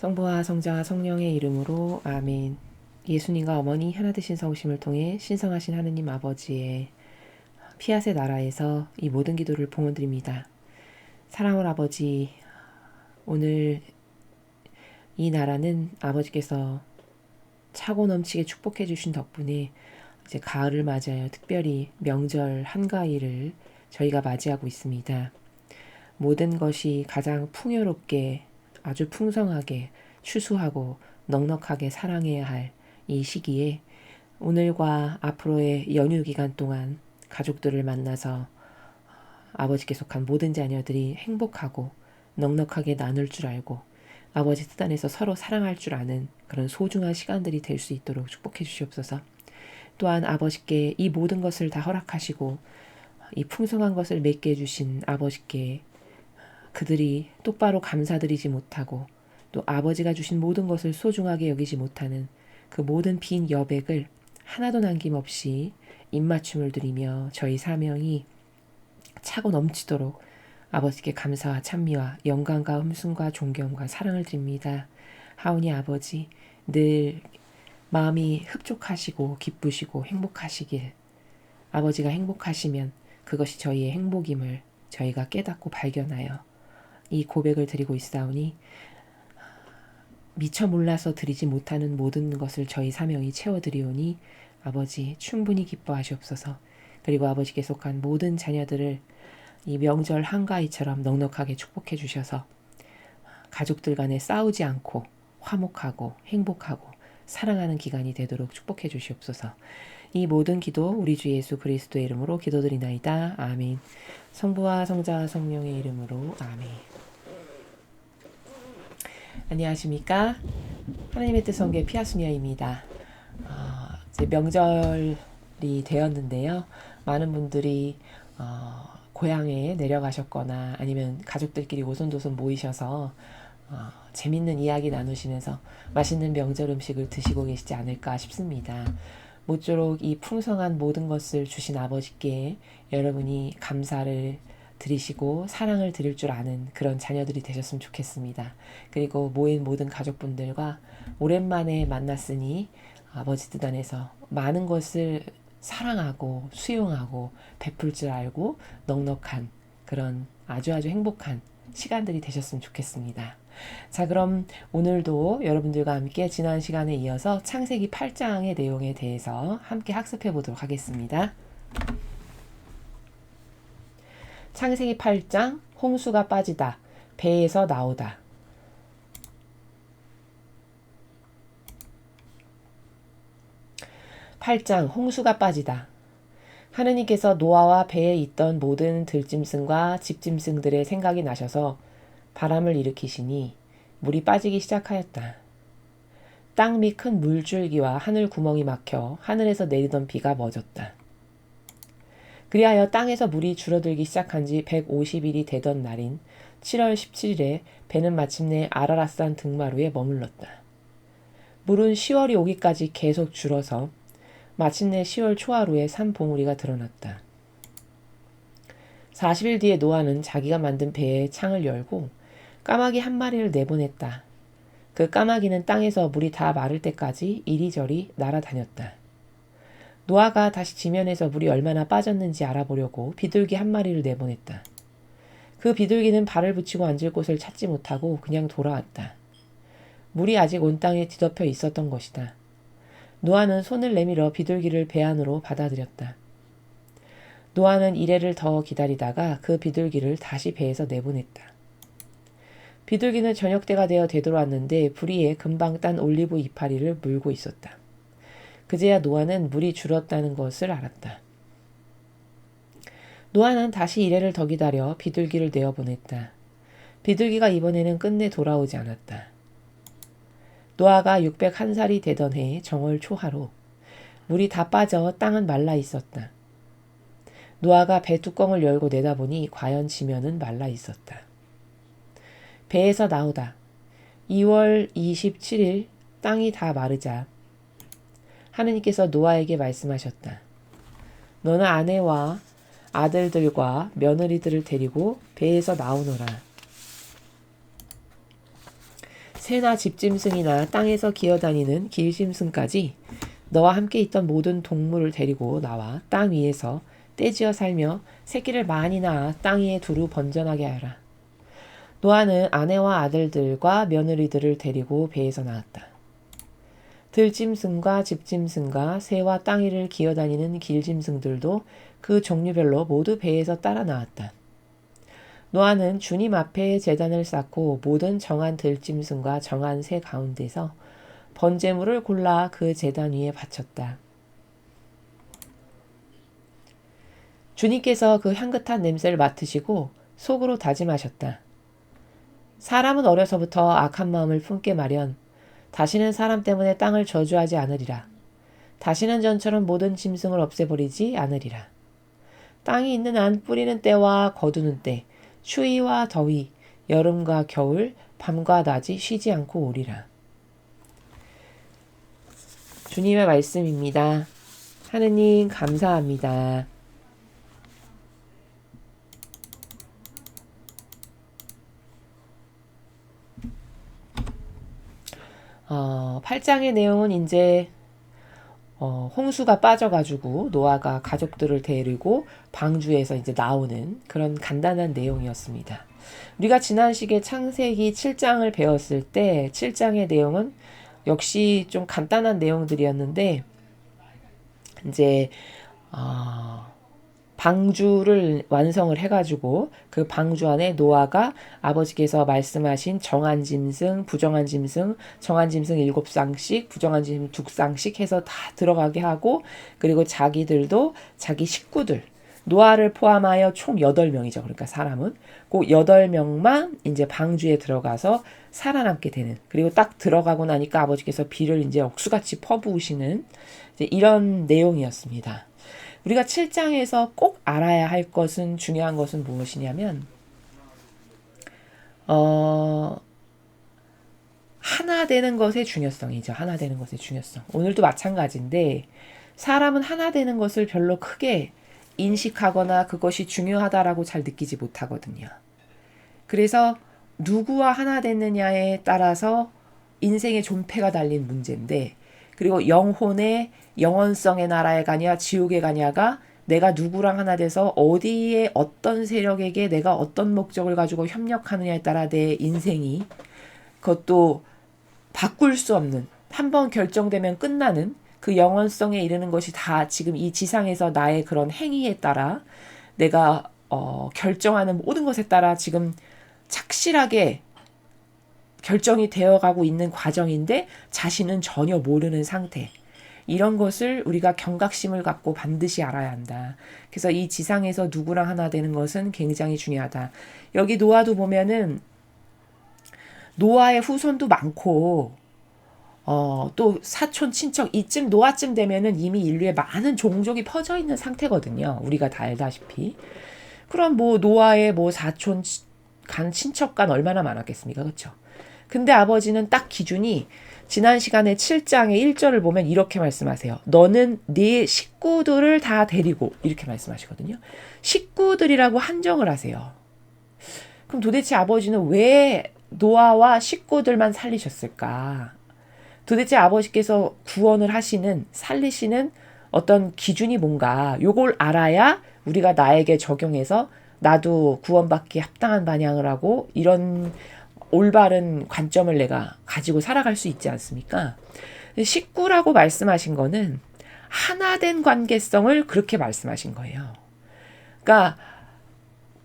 성부와 성자와 성령의 이름으로 아멘. 예수님과 어머니 하나 되신 성심을 통해 신성하신 하느님 아버지의 피앗의 나라에서 이 모든 기도를 봉헌드립니다. 사랑하는 아버지, 오늘 이 나라는 아버지께서 차고 넘치게 축복해 주신 덕분에 이제 가을을 맞이하여 특별히 명절 한가위를 저희가 맞이하고 있습니다. 모든 것이 가장 풍요롭게 아주 풍성하게 추수하고 넉넉하게 사랑해야 할 이 시기에 오늘과 앞으로의 연휴 기간 동안 가족들을 만나서 아버지께 속한 모든 자녀들이 행복하고 넉넉하게 나눌 줄 알고 아버지 뜻 안에서 서로 사랑할 줄 아는 그런 소중한 시간들이 될 수 있도록 축복해 주시옵소서. 또한 아버지께 이 모든 것을 다 허락하시고 이 풍성한 것을 맺게 해주신 아버지께 그들이 똑바로 감사드리지 못하고 또 아버지가 주신 모든 것을 소중하게 여기지 못하는 그 모든 빈 여백을 하나도 남김없이 입맞춤을 드리며 저희 사명이 차고 넘치도록 아버지께 감사와 찬미와 영광과 흠숭과 존경과 사랑을 드립니다. 하오니 아버지, 늘 마음이 흡족하시고 기쁘시고 행복하시길, 아버지가 행복하시면 그것이 저희의 행복임을 저희가 깨닫고 발견하여 이 고백을 드리고 있사오니 미처 몰라서 드리지 못하는 모든 것을 저희 사명이 채워드리오니 아버지 충분히 기뻐하시옵소서. 그리고 아버지께 속한 모든 자녀들을 이 명절 한가위처럼 넉넉하게 축복해 주셔서 가족들 간에 싸우지 않고 화목하고 행복하고 사랑하는 기간이 되도록 축복해 주시옵소서. 이 모든 기도 우리 주 예수 그리스도의 이름으로 기도드리나이다. 아멘. 성부와 성자와 성령의 이름으로 아멘. 안녕하십니까? 하나님의 뜻 성계 피아수녀입니다. 이제 명절이 되었는데요. 많은 분들이 고향에 내려가셨거나 아니면 가족들끼리 오손도손 모이셔서 재밌는 이야기 나누시면서 맛있는 명절 음식을 드시고 계시지 않을까 싶습니다. 모쪼록 이 풍성한 모든 것을 주신 아버지께 여러분이 감사를 드리시고 사랑을 드릴 줄 아는 그런 자녀들이 되셨으면 좋겠습니다. 그리고 모인 모든 가족분들과 오랜만에 만났으니 아버지 뜻 안에서 많은 것을 사랑하고 수용하고 베풀 줄 알고 넉넉한 그런 아주 행복한 시간들이 되셨으면 좋겠습니다. 자, 그럼 오늘도 여러분들과 함께 지난 시간에 이어서 창세기 8장의 내용에 대해서 함께 학습해 보도록 하겠습니다. 창세기 8장 홍수가 빠지다, 배에서 나오다. (8장) 홍수가 빠지다. 하느님께서 노아와 배에 있던 모든 들짐승과 집짐승들의 생각이 나셔서 바람을 일으키시니 물이 빠지기 시작하였다. 땅 및 큰 물줄기와 하늘 구멍이 막혀 하늘에서 내리던 비가 멎었다. 그리하여 땅에서 물이 줄어들기 시작한 지 150일이 되던 날인 7월 17일에 배는 마침내 아라랏산 등마루에 머물렀다. 물은 10월이 오기까지 계속 줄어서 마침내 10월 초하루에 산봉우리가 드러났다. 40일 뒤에 노아는 자기가 만든 배의 창을 열고 까마귀 한 마리를 내보냈다. 그 까마귀는 땅에서 물이 다 마를 때까지 이리저리 날아다녔다. 노아가 다시 지면에서 물이 얼마나 빠졌는지 알아보려고 비둘기 한 마리를 내보냈다. 그 비둘기는 발을 붙이고 앉을 곳을 찾지 못하고 그냥 돌아왔다. 물이 아직 온 땅에 뒤덮여 있었던 것이다. 노아는 손을 내밀어 비둘기를 배 안으로 받아들였다. 노아는 이래를 더 기다리다가 그 비둘기를 다시 배에서 내보냈다. 비둘기는 저녁 때가 되어 되돌아왔는데 부리에 금방 딴 올리브 이파리를 물고 있었다. 그제야 노아는 물이 줄었다는 것을 알았다. 노아는 다시 이래를 더 기다려 비둘기를 내어보냈다. 비둘기가 이번에는 끝내 돌아오지 않았다. 노아가 601살이 되던 해 정월 초하루 물이 다 빠져 땅은 말라 있었다. 노아가 배 뚜껑을 열고 내다보니 과연 지면은 말라 있었다. 배에서 나오다. 2월 27일 땅이 다 마르자 하느님께서 노아에게 말씀하셨다. 너는 아내와 아들들과 며느리들을 데리고 배에서 나오너라. 새나 집짐승이나 땅에서 기어다니는 길짐승까지 너와 함께 있던 모든 동물을 데리고 나와 땅 위에서 떼지어 살며 새끼를 많이 낳아 땅 위에 두루 번전하게 하라. 노아는 아내와 아들들과 며느리들을 데리고 배에서 나왔다. 들짐승과 집짐승과 새와 땅 위를 기어다니는 길짐승들도 그 종류별로 모두 배에서 따라 나왔다. 노아는 주님 앞에 제단을 쌓고 모든 정한 들짐승과 정한 새 가운데서 번제물을 골라 그 제단 위에 바쳤다. 주님께서 그 향긋한 냄새를 맡으시고 속으로 다짐하셨다. 사람은 어려서부터 악한 마음을 품게 마련, 다시는 사람 때문에 땅을 저주하지 않으리라. 다시는 전처럼 모든 짐승을 없애버리지 않으리라. 땅이 있는 한 뿌리는 때와 거두는 때, 추위와 더위, 여름과 겨울, 밤과 낮이 쉬지 않고 오리라. 주님의 말씀입니다. 하느님 감사합니다. 8장의 내용은 이제 홍수가 빠져가지고 노아가 가족들을 데리고 방주에서 이제 나오는 그런 간단한 내용이었습니다. 우리가 지난 시기에 창세기 7장을 배웠을 때 7장의 내용은 역시 좀 간단한 내용들이었는데 이제 방주를 완성을 해가지고 그 방주 안에 노아가 아버지께서 말씀하신 정한 짐승, 부정한 짐승, 정한 짐승 7쌍씩, 부정한 짐승 2쌍씩 해서 다 들어가게 하고 그리고 자기들도 자기 식구들, 노아를 포함하여 총 8명이죠. 그러니까 사람은 그 8명만 이제 방주에 들어가서 살아남게 되는. 그리고 딱 들어가고 나니까 아버지께서 비를 이제 억수같이 퍼부으시는 이제 이런 내용이었습니다. 우리가 7장에서 꼭 알아야 할 것은 중요한 것은 무엇이냐면 하나 되는 것의 중요성이죠. 하나 되는 것의 중요성. 오늘도 마찬가지인데 사람은 하나 되는 것을 별로 크게 인식하거나 그것이 중요하다라고 잘 느끼지 못하거든요. 그래서 누구와 하나 됐느냐에 따라서 인생의 존폐가 달린 문제인데 그리고 영혼의 영원성의 나라에 가냐 지옥에 가냐가 내가 누구랑 하나 돼서 어디에 어떤 세력에게 내가 어떤 목적을 가지고 협력하느냐에 따라 내 인생이 그것도 바꿀 수 없는 한번 결정되면 끝나는 그 영원성에 이르는 것이 다 지금 이 지상에서 나의 그런 행위에 따라 내가 결정하는 모든 것에 따라 지금 착실하게 결정이 되어가고 있는 과정인데 자신은 전혀 모르는 상태. 이런 것을 우리가 경각심을 갖고 반드시 알아야 한다. 그래서 이 지상에서 누구랑 하나 되는 것은 굉장히 중요하다. 여기 노아도 보면은 노아의 후손도 많고 또 사촌 친척 이쯤 노아쯤 되면은 이미 인류에 많은 종족이 퍼져 있는 상태거든요. 우리가 다 알다시피. 그럼 뭐 노아의 뭐 사촌 간 친척 간 얼마나 많았겠습니까? 그렇죠? 근데 아버지는 딱 기준이 지난 시간에 7장의 1절을 보면 이렇게 말씀하세요. 너는 네 식구들을 다 데리고 이렇게 말씀하시거든요. 식구들이라고 한정을 하세요. 그럼 도대체 아버지는 왜 노아와 식구들만 살리셨을까? 도대체 아버지께서 구원을 하시는 살리시는 어떤 기준이 뭔가 요걸 알아야 우리가 나에게 적용해서 나도 구원받기 합당한 반향을 하고 이런 올바른 관점을 내가 가지고 살아갈 수 있지 않습니까? 식구라고 말씀하신 거는 하나 된 관계성을 그렇게 말씀하신 거예요. 그러니까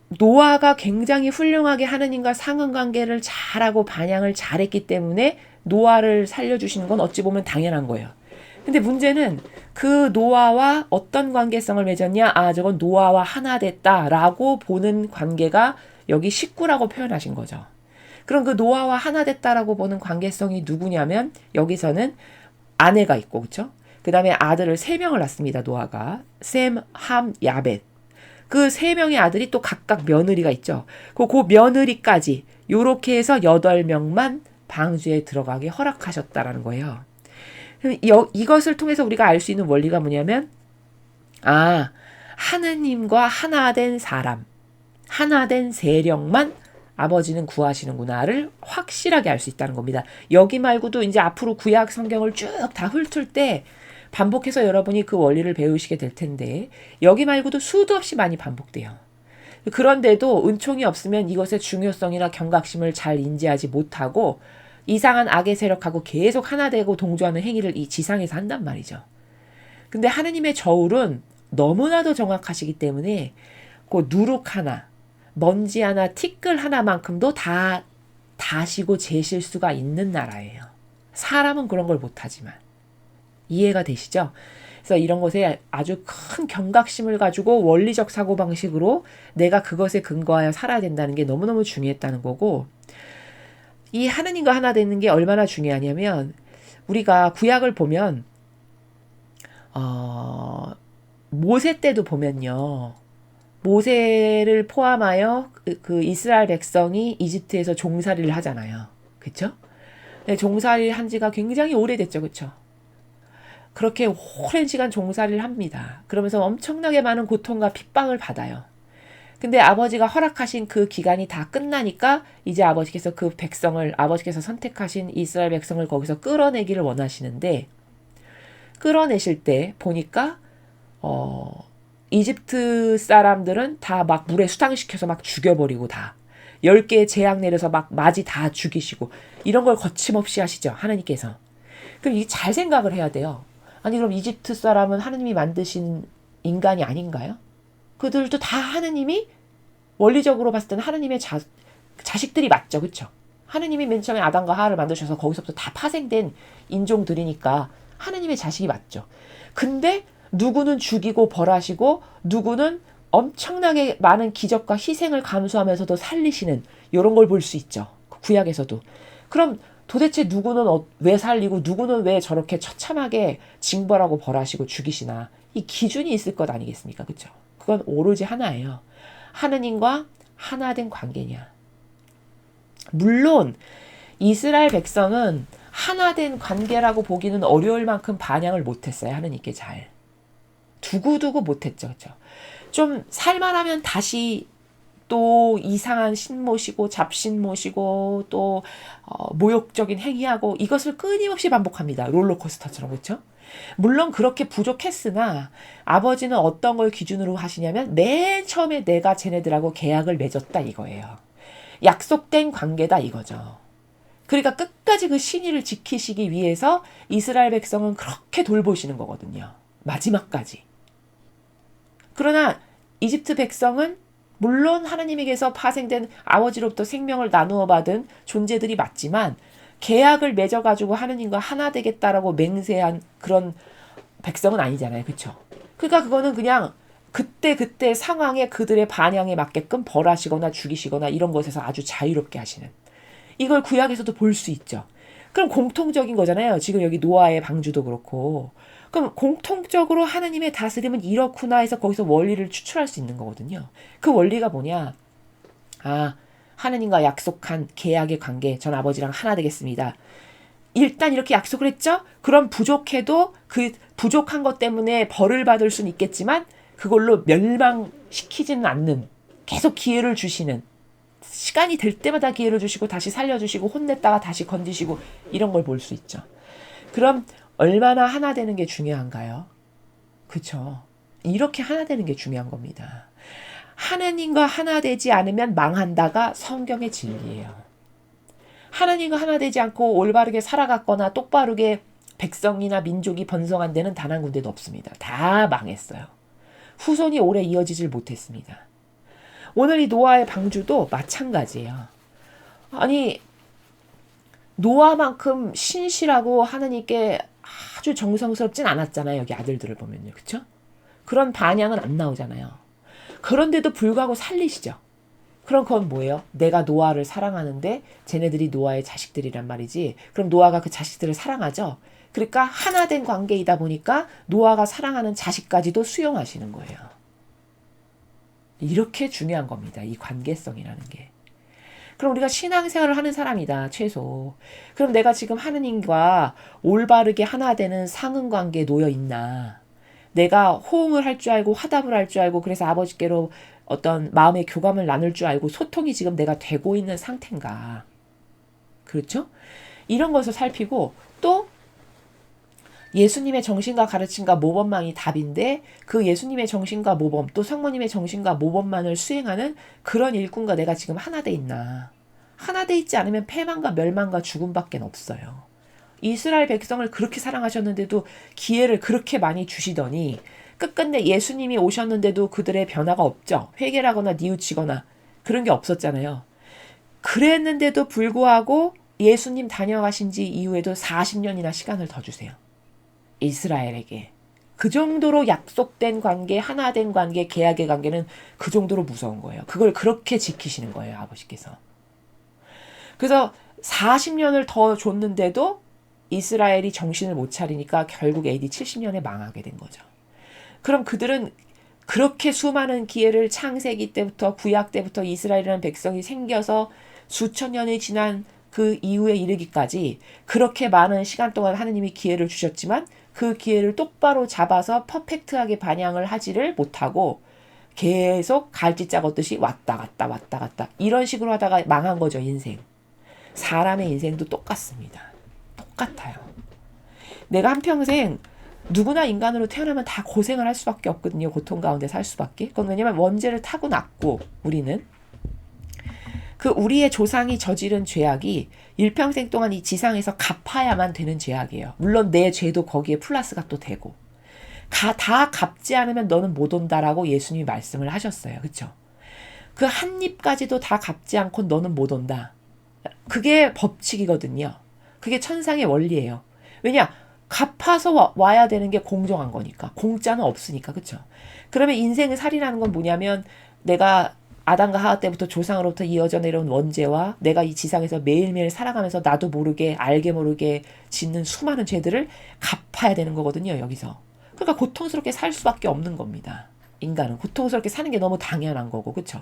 노아가 굉장히 훌륭하게 하느님과 상응관계를 잘하고 반향을 잘했기 때문에 노아를 살려주시는 건 어찌 보면 당연한 거예요. 근데 문제는 그 노아와 어떤 관계성을 맺었냐? 저건 노아와 하나 됐다라고 보는 관계가 여기 식구라고 표현하신 거죠. 그럼 그 노아와 하나 됐다라고 보는 관계성이 누구냐면 여기서는 아내가 있고 그렇죠? 그 다음에 아들을 3명을 낳습니다. 노아가 셈, 함, 야벳. 그 3명의 아들이 또 각각 며느리가 있죠. 그 며느리까지 요렇게 해서 8명만 방주에 들어가게 허락하셨다라는 거예요. 이것을 통해서 우리가 알 수 있는 원리가 뭐냐면 하느님과 하나 된 사람, 하나 된 세력만 아버지는 구하시는구나를 확실하게 알 수 있다는 겁니다. 여기 말고도 이제 앞으로 구약 성경을 쭉 다 훑을 때 반복해서 여러분이 그 원리를 배우시게 될 텐데 여기 말고도 수도 없이 많이 반복돼요. 그런데도 은총이 없으면 이것의 중요성이나 경각심을 잘 인지하지 못하고 이상한 악의 세력하고 계속 하나 되고 동조하는 행위를 이 지상에서 한단 말이죠. 근데 하느님의 저울은 너무나도 정확하시기 때문에 그 누룩 하나, 먼지 하나, 티끌 하나만큼도 다 다시고 재실 수가 있는 나라예요. 사람은 그런 걸 못하지만. 이해가 되시죠? 그래서 이런 것에 아주 큰 경각심을 가지고 원리적 사고방식으로 내가 그것에 근거하여 살아야 된다는 게 너무너무 중요했다는 거고, 이 하느님과 하나 되는 게 얼마나 중요하냐면 우리가 구약을 보면 모세 때도 보면요. 모세를 포함하여 그 이스라엘 백성이 이집트에서 종살이를 하잖아요. 그렇죠? 종살이를 한 지가 굉장히 오래됐죠. 그렇죠? 그렇게 오랜 시간 종살이를 합니다. 그러면서 엄청나게 많은 고통과 핍박을 받아요. 근데 아버지가 허락하신 그 기간이 다 끝나니까 이제 아버지께서 그 백성을, 아버지께서 선택하신 이스라엘 백성을 거기서 끌어내기를 원하시는데, 끌어내실 때 보니까 이집트 사람들은 다 막 물에 수탕시켜서 막 죽여버리고, 다 10개의 재앙 내려서 막 맞이 다 죽이시고 이런 걸 거침없이 하시죠, 하나님께서. 그럼 이게 잘 생각을 해야 돼요. 아니 그럼 이집트 사람은 하나님이 만드신 인간이 아닌가요? 그들도 다 하느님이, 원리적으로 봤을 때는 하느님의 자식들이 맞죠. 그렇죠? 하느님이 맨 처음에 아담과 하와를 만드셔서 거기서부터 다 파생된 인종들이니까 하느님의 자식이 맞죠. 근데 누구는 죽이고 벌하시고 누구는 엄청나게 많은 기적과 희생을 감수하면서도 살리시는, 이런 걸 볼 수 있죠. 구약에서도. 그럼 도대체 누구는 왜 살리고 누구는 왜 저렇게 처참하게 징벌하고 벌하시고 죽이시나, 이 기준이 있을 것 아니겠습니까? 그렇죠? 그건 오로지 하나예요. 하느님과 하나 된 관계냐. 물론 이스라엘 백성은 하나 된 관계라고 보기는 어려울 만큼 반향을 못했어요. 하느님께 잘. 두고두고 못했죠. 그렇죠? 좀 살만하면 다시 또 이상한 신 모시고 잡신 모시고 또 모욕적인 행위하고, 이것을 끊임없이 반복합니다. 롤러코스터처럼. 그렇죠? 물론 그렇게 부족했으나 아버지는 어떤 걸 기준으로 하시냐면 맨 처음에 내가 쟤네들하고 계약을 맺었다 이거예요. 약속된 관계다 이거죠. 그러니까 끝까지 그 신의를 지키시기 위해서 이스라엘 백성은 그렇게 돌보시는 거거든요. 마지막까지. 그러나 이집트 백성은 물론 하나님에게서 파생된 아버지로부터 생명을 나누어 받은 존재들이 맞지만 계약을 맺어가지고 하느님과 하나 되겠다라고 맹세한 그런 백성은 아니잖아요. 그렇죠? 그러니까 그거는 그냥 그때 상황에 그들의 반향에 맞게끔 벌하시거나 죽이시거나 이런 것에서 아주 자유롭게 하시는, 이걸 구약에서도 볼 수 있죠. 그럼 공통적인 거잖아요. 지금 여기 노아의 방주도 그렇고. 그럼 공통적으로 하나님의 다스림은 이렇구나 해서 거기서 원리를 추출할 수 있는 거거든요. 그 원리가 뭐냐. 하나님과 약속한 계약의 관계, 전 아버지랑 하나 되겠습니다. 일단 이렇게 약속을 했죠? 그럼 부족해도 그 부족한 것 때문에 벌을 받을 수는 있겠지만 그걸로 멸망시키지는 않는, 계속 기회를 주시는, 시간이 될 때마다 기회를 주시고 다시 살려주시고 혼냈다가 다시 건지시고, 이런 걸 볼 수 있죠. 그럼 얼마나 하나 되는 게 중요한가요? 그렇죠? 이렇게 하나 되는 게 중요한 겁니다. 하나님과 하나 되지 않으면 망한다가 성경의 진리예요. 하나님과 하나 되지 않고 올바르게 살아갔거나 똑바르게 백성이나 민족이 번성한 데는 단 한 군데도 없습니다. 다 망했어요. 후손이 오래 이어지질 못했습니다. 오늘 이 노아의 방주도 마찬가지예요. 아니 노아만큼 신실하고 하나님께 아주 정성스럽진 않았잖아요. 여기 아들들을 보면요. 그렇죠? 그런 반향은 안 나오잖아요. 그런데도 불구하고 살리시죠. 그럼 그건 뭐예요? 내가 노아를 사랑하는데 쟤네들이 노아의 자식들이란 말이지. 그럼 노아가 그 자식들을 사랑하죠. 그러니까 하나 된 관계이다 보니까 노아가 사랑하는 자식까지도 수용하시는 거예요. 이렇게 중요한 겁니다. 이 관계성이라는 게. 그럼 우리가 신앙생활을 하는 사람이다. 최소. 그럼 내가 지금 하느님과 올바르게 하나 되는 상응관계에 놓여 있나. 내가 호응을 할 줄 알고 화답을 할 줄 알고 그래서 아버지께로 어떤 마음의 교감을 나눌 줄 알고 소통이 지금 내가 되고 있는 상태인가. 그렇죠? 이런 것을 살피고 또 예수님의 정신과 가르침과 모범만이 답인데 그 예수님의 정신과 모범 또 성모님의 정신과 모범만을 수행하는 그런 일꾼과 내가 지금 하나 돼 있나. 하나 돼 있지 않으면 패망과 멸망과 죽음밖에 없어요. 이스라엘 백성을 그렇게 사랑하셨는데도 기회를 그렇게 많이 주시더니 끝끝내 예수님이 오셨는데도 그들의 변화가 없죠. 회개라거나 뉘우치거나 그런 게 없었잖아요. 그랬는데도 불구하고 예수님 다녀가신 지 이후에도 40년이나 시간을 더 주세요. 이스라엘에게. 그 정도로 약속된 관계, 하나 된 관계, 계약의 관계는 그 정도로 무서운 거예요. 그걸 그렇게 지키시는 거예요, 아버지께서. 그래서 40년을 더 줬는데도 이스라엘이 정신을 못 차리니까 결국 AD 70년에 망하게 된 거죠. 그럼 그들은 그렇게 수많은 기회를 창세기 때부터 구약 때부터 이스라엘이라는 백성이 생겨서 수천 년이 지난 그 이후에 이르기까지 그렇게 많은 시간 동안 하느님이 기회를 주셨지만 그 기회를 똑바로 잡아서 퍼펙트하게 반영을 하지를 못하고 계속 갈짓자 걷듯이 왔다 갔다 왔다 갔다 이런 식으로 하다가 망한 거죠, 인생. 사람의 인생도 똑같습니다. 똑같아요. 내가 한평생 누구나 인간으로 태어나면 다 고생을 할 수밖에 없거든요. 고통 가운데 살 수밖에. 그건 왜냐면 원죄를 타고났고 우리는 그 우리의 조상이 저지른 죄악이 일평생 동안 이 지상에서 갚아야만 되는 죄악이에요. 물론 내 죄도 거기에 플러스가 또 되고 다 갚지 않으면 너는 못 온다라고 예수님이 말씀을 하셨어요. 그렇죠? 그 한 입까지도 다 갚지 않고 너는 못 온다. 그게 법칙이거든요. 그게 천상의 원리예요. 왜냐? 갚아서 와야 되는 게 공정한 거니까. 공짜는 없으니까. 그렇죠? 그러면 인생을 살이라는 건 뭐냐면 내가 아담과 하와 때부터 조상으로부터 이어져 내려온 원죄와 내가 이 지상에서 매일매일 살아가면서 나도 모르게 알게 모르게 짓는 수많은 죄들을 갚아야 되는 거거든요. 여기서. 그러니까 고통스럽게 살 수밖에 없는 겁니다. 인간은 고통스럽게 사는 게 너무 당연한 거고. 그렇죠?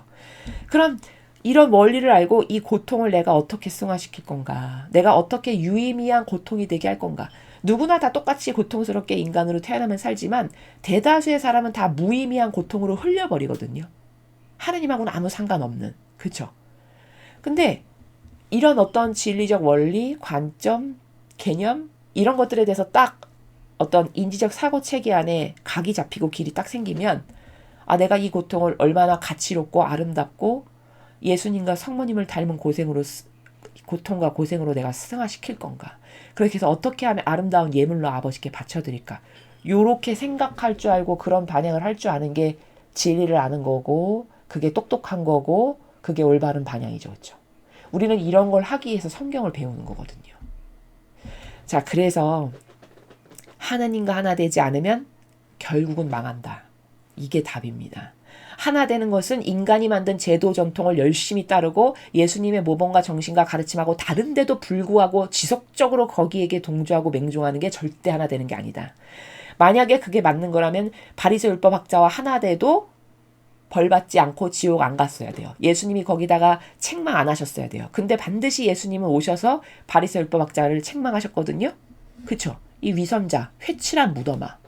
그럼 이런 원리를 알고 이 고통을 내가 어떻게 승화시킬 건가? 내가 어떻게 유의미한 고통이 되게 할 건가? 누구나 다 똑같이 고통스럽게 인간으로 태어나면 살지만 대다수의 사람은 다 무의미한 고통으로 흘려버리거든요. 하느님하고는 아무 상관없는. 그렇죠? 근데 이런 어떤 진리적 원리, 관점, 개념 이런 것들에 대해서 딱 어떤 인지적 사고체계 안에 각이 잡히고 길이 딱 생기면 아 내가 이 고통을 얼마나 가치롭고 아름답고 예수님과 성모님을 닮은 고통과 고생으로 내가 승화시킬 건가. 그렇게 해서 어떻게 하면 아름다운 예물로 아버지께 바쳐드릴까. 요렇게 생각할 줄 알고 그런 반응을 할 줄 아는 게 진리를 아는 거고 그게 똑똑한 거고 그게 올바른 반향이죠. 그렇죠? 우리는 이런 걸 하기 위해서 성경을 배우는 거거든요. 자, 그래서 하나님과 하나 되지 않으면 결국은 망한다. 이게 답입니다. 하나 되는 것은 인간이 만든 제도 전통을 열심히 따르고 예수님의 모범과 정신과 가르침하고 다른데도 불구하고 지속적으로 거기에게 동조하고 맹종하는 게 절대 하나 되는 게 아니다. 만약에 그게 맞는 거라면 바리새 율법학자와 하나 돼도 벌받지 않고 지옥 안 갔어야 돼요. 예수님이 거기다가 책망 안 하셨어야 돼요. 근데 반드시 예수님은 오셔서 바리새 율법학자를 책망하셨거든요. 그쵸? 이 위선자, 회칠한 무덤아.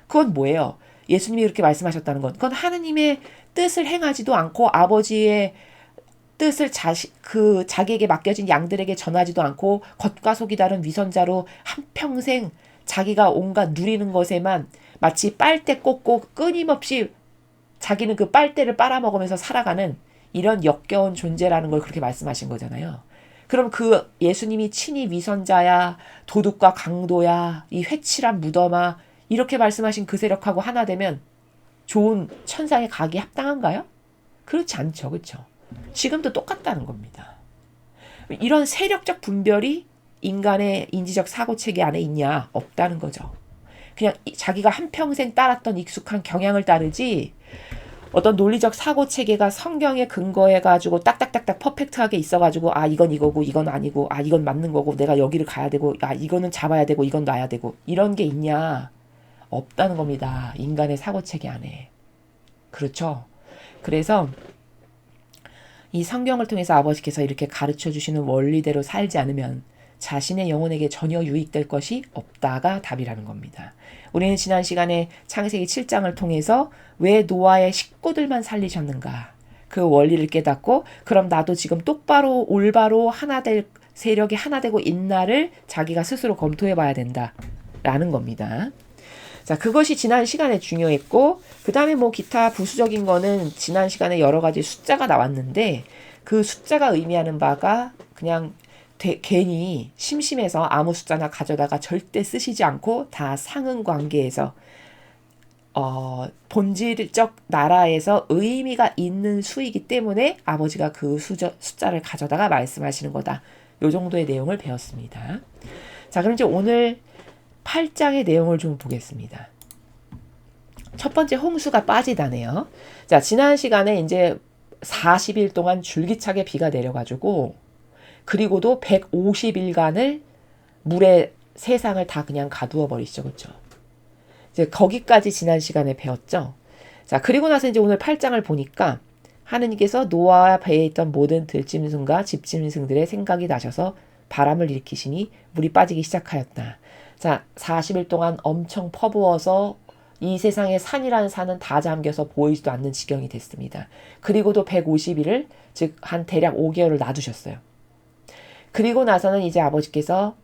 그건 뭐예요? 예수님이 그렇게 말씀하셨다는 건 그건 하느님의 뜻을 행하지도 않고 아버지의 뜻을 자기에게 맡겨진 양들에게 전하지도 않고 겉과 속이 다른 위선자로 한평생 자기가 온갖 누리는 것에만 마치 빨대 꽂고 끊임없이 자기는 그 빨대를 빨아먹으면서 살아가는 이런 역겨운 존재라는 걸 그렇게 말씀하신 거잖아요. 그럼 그 예수님이 친히 위선자야, 도둑과 강도야, 이 회칠한 무덤아 이렇게 말씀하신 그 세력하고 하나 되면 좋은 천상의 각이 합당한가요? 그렇지 않죠. 그렇죠? 지금도 똑같다는 겁니다. 이런 세력적 분별이 인간의 인지적 사고체계 안에 있냐? 없다는 거죠. 그냥 자기가 한평생 따랐던 익숙한 경향을 따르지 어떤 논리적 사고체계가 성경에 근거해가지고 딱딱딱딱 퍼펙트하게 있어가지고 아 이건 이거고 이건 아니고 아 이건 맞는 거고 내가 여기를 가야 되고 아 이거는 잡아야 되고 이건 놔야 되고 이런 게 있냐? 없다는 겁니다. 인간의 사고체계 안에. 그렇죠? 그래서 이 성경을 통해서 아버지께서 이렇게 가르쳐 주시는 원리대로 살지 않으면 자신의 영혼에게 전혀 유익될 것이 없다가 답이라는 겁니다. 우리는 지난 시간에 창세기 7장을 통해서 왜 노아의 식구들만 살리셨는가 그 원리를 깨닫고 그럼 나도 지금 똑바로 올바로 하나 될 세력이 하나 되고 있나를 자기가 스스로 검토해 봐야 된다라는 겁니다. 자, 그것이 지난 시간에 중요했고 그 다음에 뭐 기타 부수적인 거는 지난 시간에 여러 가지 숫자가 나왔는데 그 숫자가 의미하는 바가 그냥 괜히 심심해서 아무 숫자나 가져다가 절대 쓰시지 않고 다 상응 관계에서 본질적 나라에서 의미가 있는 수이기 때문에 아버지가 그 숫자를 가져다가 말씀하시는 거다. 요 정도의 내용을 배웠습니다. 자, 그럼 이제 오늘 8장의 내용을 좀 보겠습니다. 첫 번째 홍수가 빠지다네요. 자, 지난 시간에 이제 40일 동안 줄기차게 비가 내려가지고 그리고도 150일간을 물에 세상을 다 그냥 가두어 버리시죠. 그렇죠? 이제 거기까지 지난 시간에 배웠죠. 자, 그리고 나서 이제 오늘 8장을 보니까 하느님께서 노아와 배에 있던 모든 들짐승과 집짐승들의 생각이 나셔서 바람을 일으키시니 물이 빠지기 시작하였다. 자, 40일 동안 엄청 퍼부어서 이 세상의 산이라는 산은 다 잠겨서 보이지도 않는 지경이 됐습니다. 그리고도 150일을 즉 한 대략 5개월을 놔두셨어요. 그리고 나서는 이제 아버지께서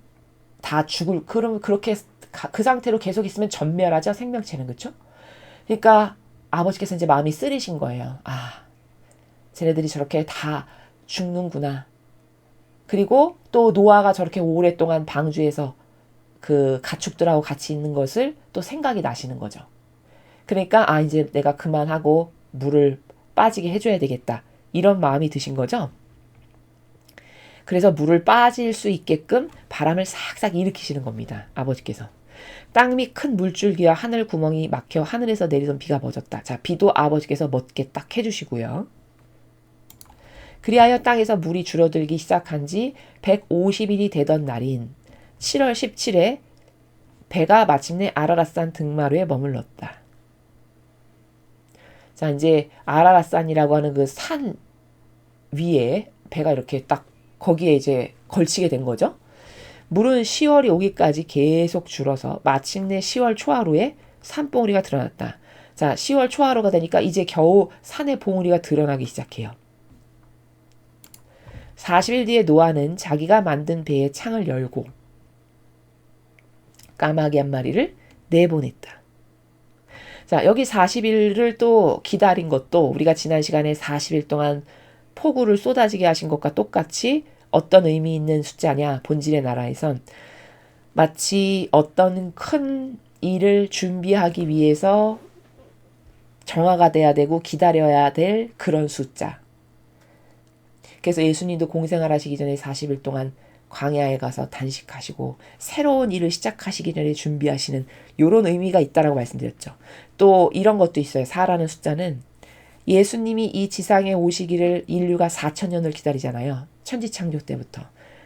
다 그럼 그렇게 그 상태로 계속 있으면 전멸하죠. 생명체는. 그렇죠? 그러니까 아버지께서 이제 마음이 쓰리신 거예요. 아, 쟤네들이 저렇게 다 죽는구나. 그리고 또 노아가 저렇게 오랫동안 방주에서 그 가축들하고 같이 있는 것을 또 생각이 나시는 거죠. 그러니까 이제 내가 그만하고 물을 빠지게 해줘야 되겠다. 이런 마음이 드신 거죠. 그래서 물을 빠질 수 있게끔 바람을 싹싹 일으키시는 겁니다. 아버지께서. 땅 및 큰 물줄기와 하늘 구멍이 막혀 하늘에서 내리던 비가 멎었다. 자, 비도 아버지께서 멎게 딱 해주시고요. 그리하여 땅에서 물이 줄어들기 시작한 지 150일이 되던 날인 7월 17일에 배가 마침내 아라랏산 등마루에 머물렀다. 자, 이제 아라랏산이라고 하는 그 산 위에 배가 이렇게 딱 거기에 이제 걸치게 된 거죠. 물은 10월이 오기까지 계속 줄어서 마침내 10월 초하루에 산봉우리가 드러났다. 자, 10월 초하루가 되니까 이제 겨우 산의 봉우리가 드러나기 시작해요. 40일 뒤에 노아는 자기가 만든 배의 창을 열고 까마귀 한 마리를 내보냈다. 자, 여기 40일을 또 기다린 것도 우리가 지난 시간에 40일 동안 폭우를 쏟아지게 하신 것과 똑같이 어떤 의미 있는 숫자냐. 본질의 나라에선 마치 어떤 큰 일을 준비하기 위해서 정화가 돼야 되고 기다려야 될 그런 숫자. 그래서 예수님도 공생활 하시기 전에 40일 동안 광야에 가서 단식하시고 새로운 일을 시작하시기 전에 준비하시는 이런 의미가 있다라고 말씀드렸죠. 또 이런 것도 있어요. 4라는 숫자는 예수님이 이 지상에 오시기를 인류가 4,000년을 기다리잖아요. 천지창조 때부터.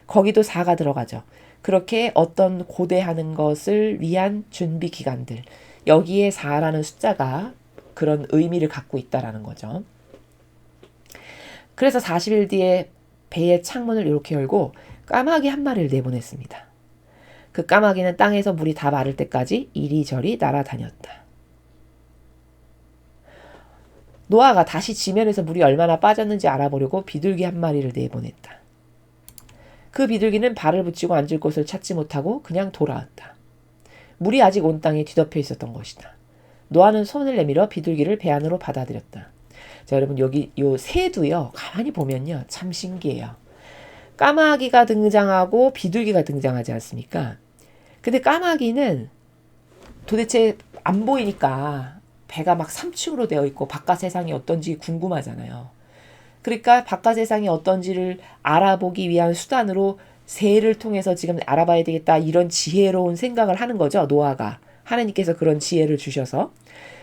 거기도 4가 들어가죠. 그렇게 어떤 고대하는 것을 위한 준비 기간들. 여기에 4라는 숫자가 그런 의미를 갖고 있다라는 거죠. 그래서 40일 뒤에 배의 창문을 이렇게 열고 까마귀 한 마리를 내보냈습니다. 그 까마귀는 땅에서 물이 다 마를 때까지 이리저리 날아다녔다. 노아가 다시 지면에서 물이 얼마나 빠졌는지 알아보려고 비둘기 한 마리를 내보냈다. 그 비둘기는 발을 붙이고 앉을 곳을 찾지 못하고 그냥 돌아왔다. 물이 아직 온 땅에 뒤덮여 있었던 것이다. 노아는 손을 내밀어 비둘기를 배 안으로 받아들였다. 자, 여러분 여기 요 새도요. 가만히 보면요. 참 신기해요. 까마귀가 등장하고 비둘기가 등장하지 않습니까? 근데 까마귀는 도대체 안 보이니까 배가 막 3층으로 되어 있고 바깥 세상이 어떤지 궁금하잖아요. 그러니까 바깥 세상이 어떤지를 알아보기 위한 수단으로 새를 통해서 지금 알아봐야 되겠다 이런 지혜로운 생각을 하는 거죠. 노아가. 하나님께서 그런 지혜를 주셔서.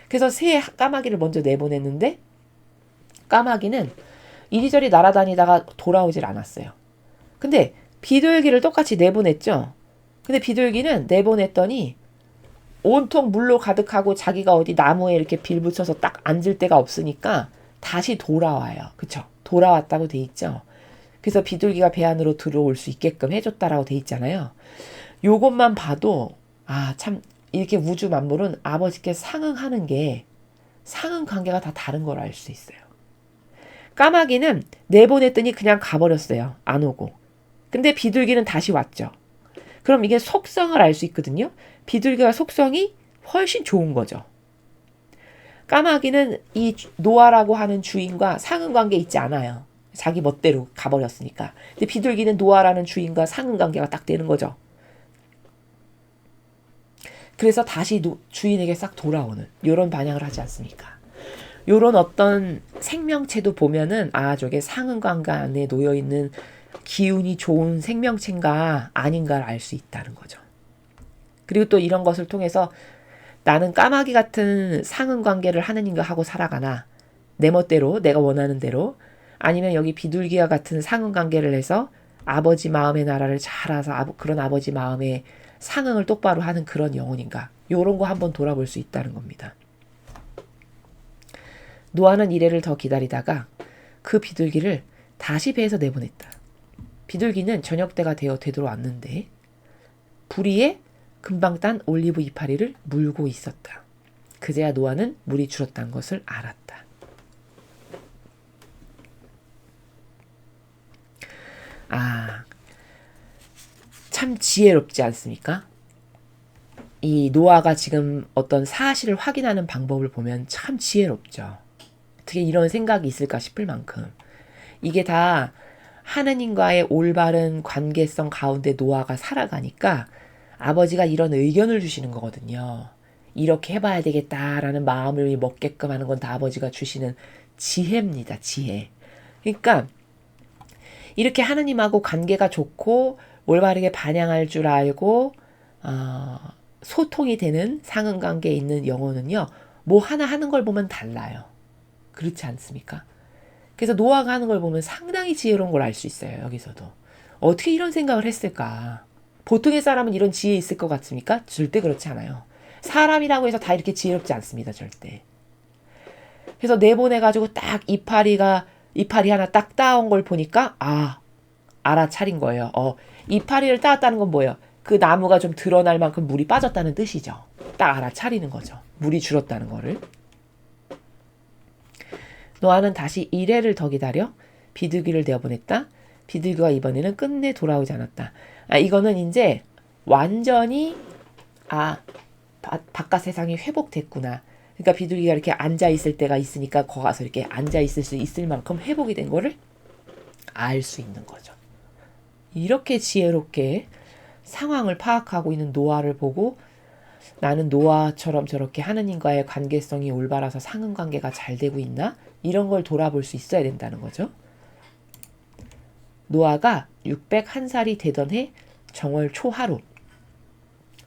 그래서 새 까마귀를 먼저 내보냈는데 까마귀는 이리저리 날아다니다가 돌아오질 않았어요. 근데 비둘기를 똑같이 내보냈죠. 근데 비둘기는 내보냈더니 온통 물로 가득하고 자기가 어디 나무에 이렇게 빌 붙여서 딱 앉을 데가 없으니까 다시 돌아와요. 그쵸? 돌아왔다고 돼 있죠. 그래서 비둘기가 배 안으로 들어올 수 있게끔 해줬다라고 돼 있잖아요. 요것만 봐도 참 이렇게 우주 만물은 아버지께 상응하는 게 상응 관계가 다 다른 걸 알 수 있어요. 까마귀는 내보냈더니 그냥 가버렸어요. 안 오고. 근데 비둘기는 다시 왔죠. 그럼 이게 속성을 알 수 있거든요. 비둘기가 속성이 훨씬 좋은 거죠. 까마귀는 이 노아라고 하는 주인과 상응관계 있지 않아요. 자기 멋대로 가버렸으니까. 근데 비둘기는 노아라는 주인과 상응관계가 딱 되는 거죠. 그래서 다시 주인에게 싹 돌아오는 이런 반향을 하지 않습니까? 이런 어떤 생명체도 보면은 저게 상응관계 안에 놓여있는 기운이 좋은 생명체인가 아닌가를 알 수 있다는 거죠. 그리고 또 이런 것을 통해서 나는 까마귀 같은 상응관계를 하느님과 하고 살아가나 내 멋대로 내가 원하는 대로 아니면 여기 비둘기와 같은 상응관계를 해서 아버지 마음의 나라를 잘 알아서 그런 아버지 마음의 상응을 똑바로 하는 그런 영혼인가 요런 거 한번 돌아볼 수 있다는 겁니다. 노아는 이래를 더 기다리다가 그 비둘기를 다시 배에서 내보냈다. 비둘기는 저녁 때가 되돌아왔는데 부리에 금방 딴 올리브 이파리를 물고 있었다. 그제야 노아는 물이 줄었다는 것을 알았다. 참 지혜롭지 않습니까? 이 노아가 지금 어떤 사실을 확인하는 방법을 보면 참 지혜롭죠. 어떻게 이런 생각이 있을까 싶을 만큼 이게 다 하느님과의 올바른 관계성 가운데 노아가 살아가니까 아버지가 이런 의견을 주시는 거거든요. 이렇게 해봐야 되겠다라는 마음을 먹게끔 하는 건 다 아버지가 주시는 지혜입니다. 지혜. 그러니까 이렇게 하느님하고 관계가 좋고 올바르게 반향할 줄 알고 소통이 되는 상응관계에 있는 영혼은요. 뭐 하나 하는 걸 보면 달라요. 그렇지 않습니까? 그래서 노아가 하는 걸 보면 상당히 지혜로운 걸 알 수 있어요. 여기서도. 어떻게 이런 생각을 했을까? 보통의 사람은 이런 지혜 있을 것 같습니까? 절대 그렇지 않아요. 사람이라고 해서 다 이렇게 지혜롭지 않습니다. 절대. 그래서 내보내가지고 딱 이파리 하나 딱 따온 걸 보니까 알아차린 거예요. 이파리를 따왔다는 건 뭐예요? 그 나무가 좀 드러날 만큼 물이 빠졌다는 뜻이죠. 딱 알아차리는 거죠. 물이 줄었다는 거를. 노아는 다시 이래를 더 기다려 비둘기를 내어보냈다. 비둘기가 이번에는 끝내 돌아오지 않았다. 이거는 이제 완전히 바깥 세상이 회복됐구나. 그러니까 비둘기가 이렇게 앉아있을 때가 있으니까 거기 가서 이렇게 앉아있을 수 있을 만큼 회복이 된 거를 알 수 있는 거죠. 이렇게 지혜롭게 상황을 파악하고 있는 노아를 보고 나는 노아처럼 저렇게 하느님과의 관계성이 올바라서 상응관계가 잘 되고 있나? 이런 걸 돌아볼 수 있어야 된다는 거죠. 노아가 601살이 되던 해 정월 초하루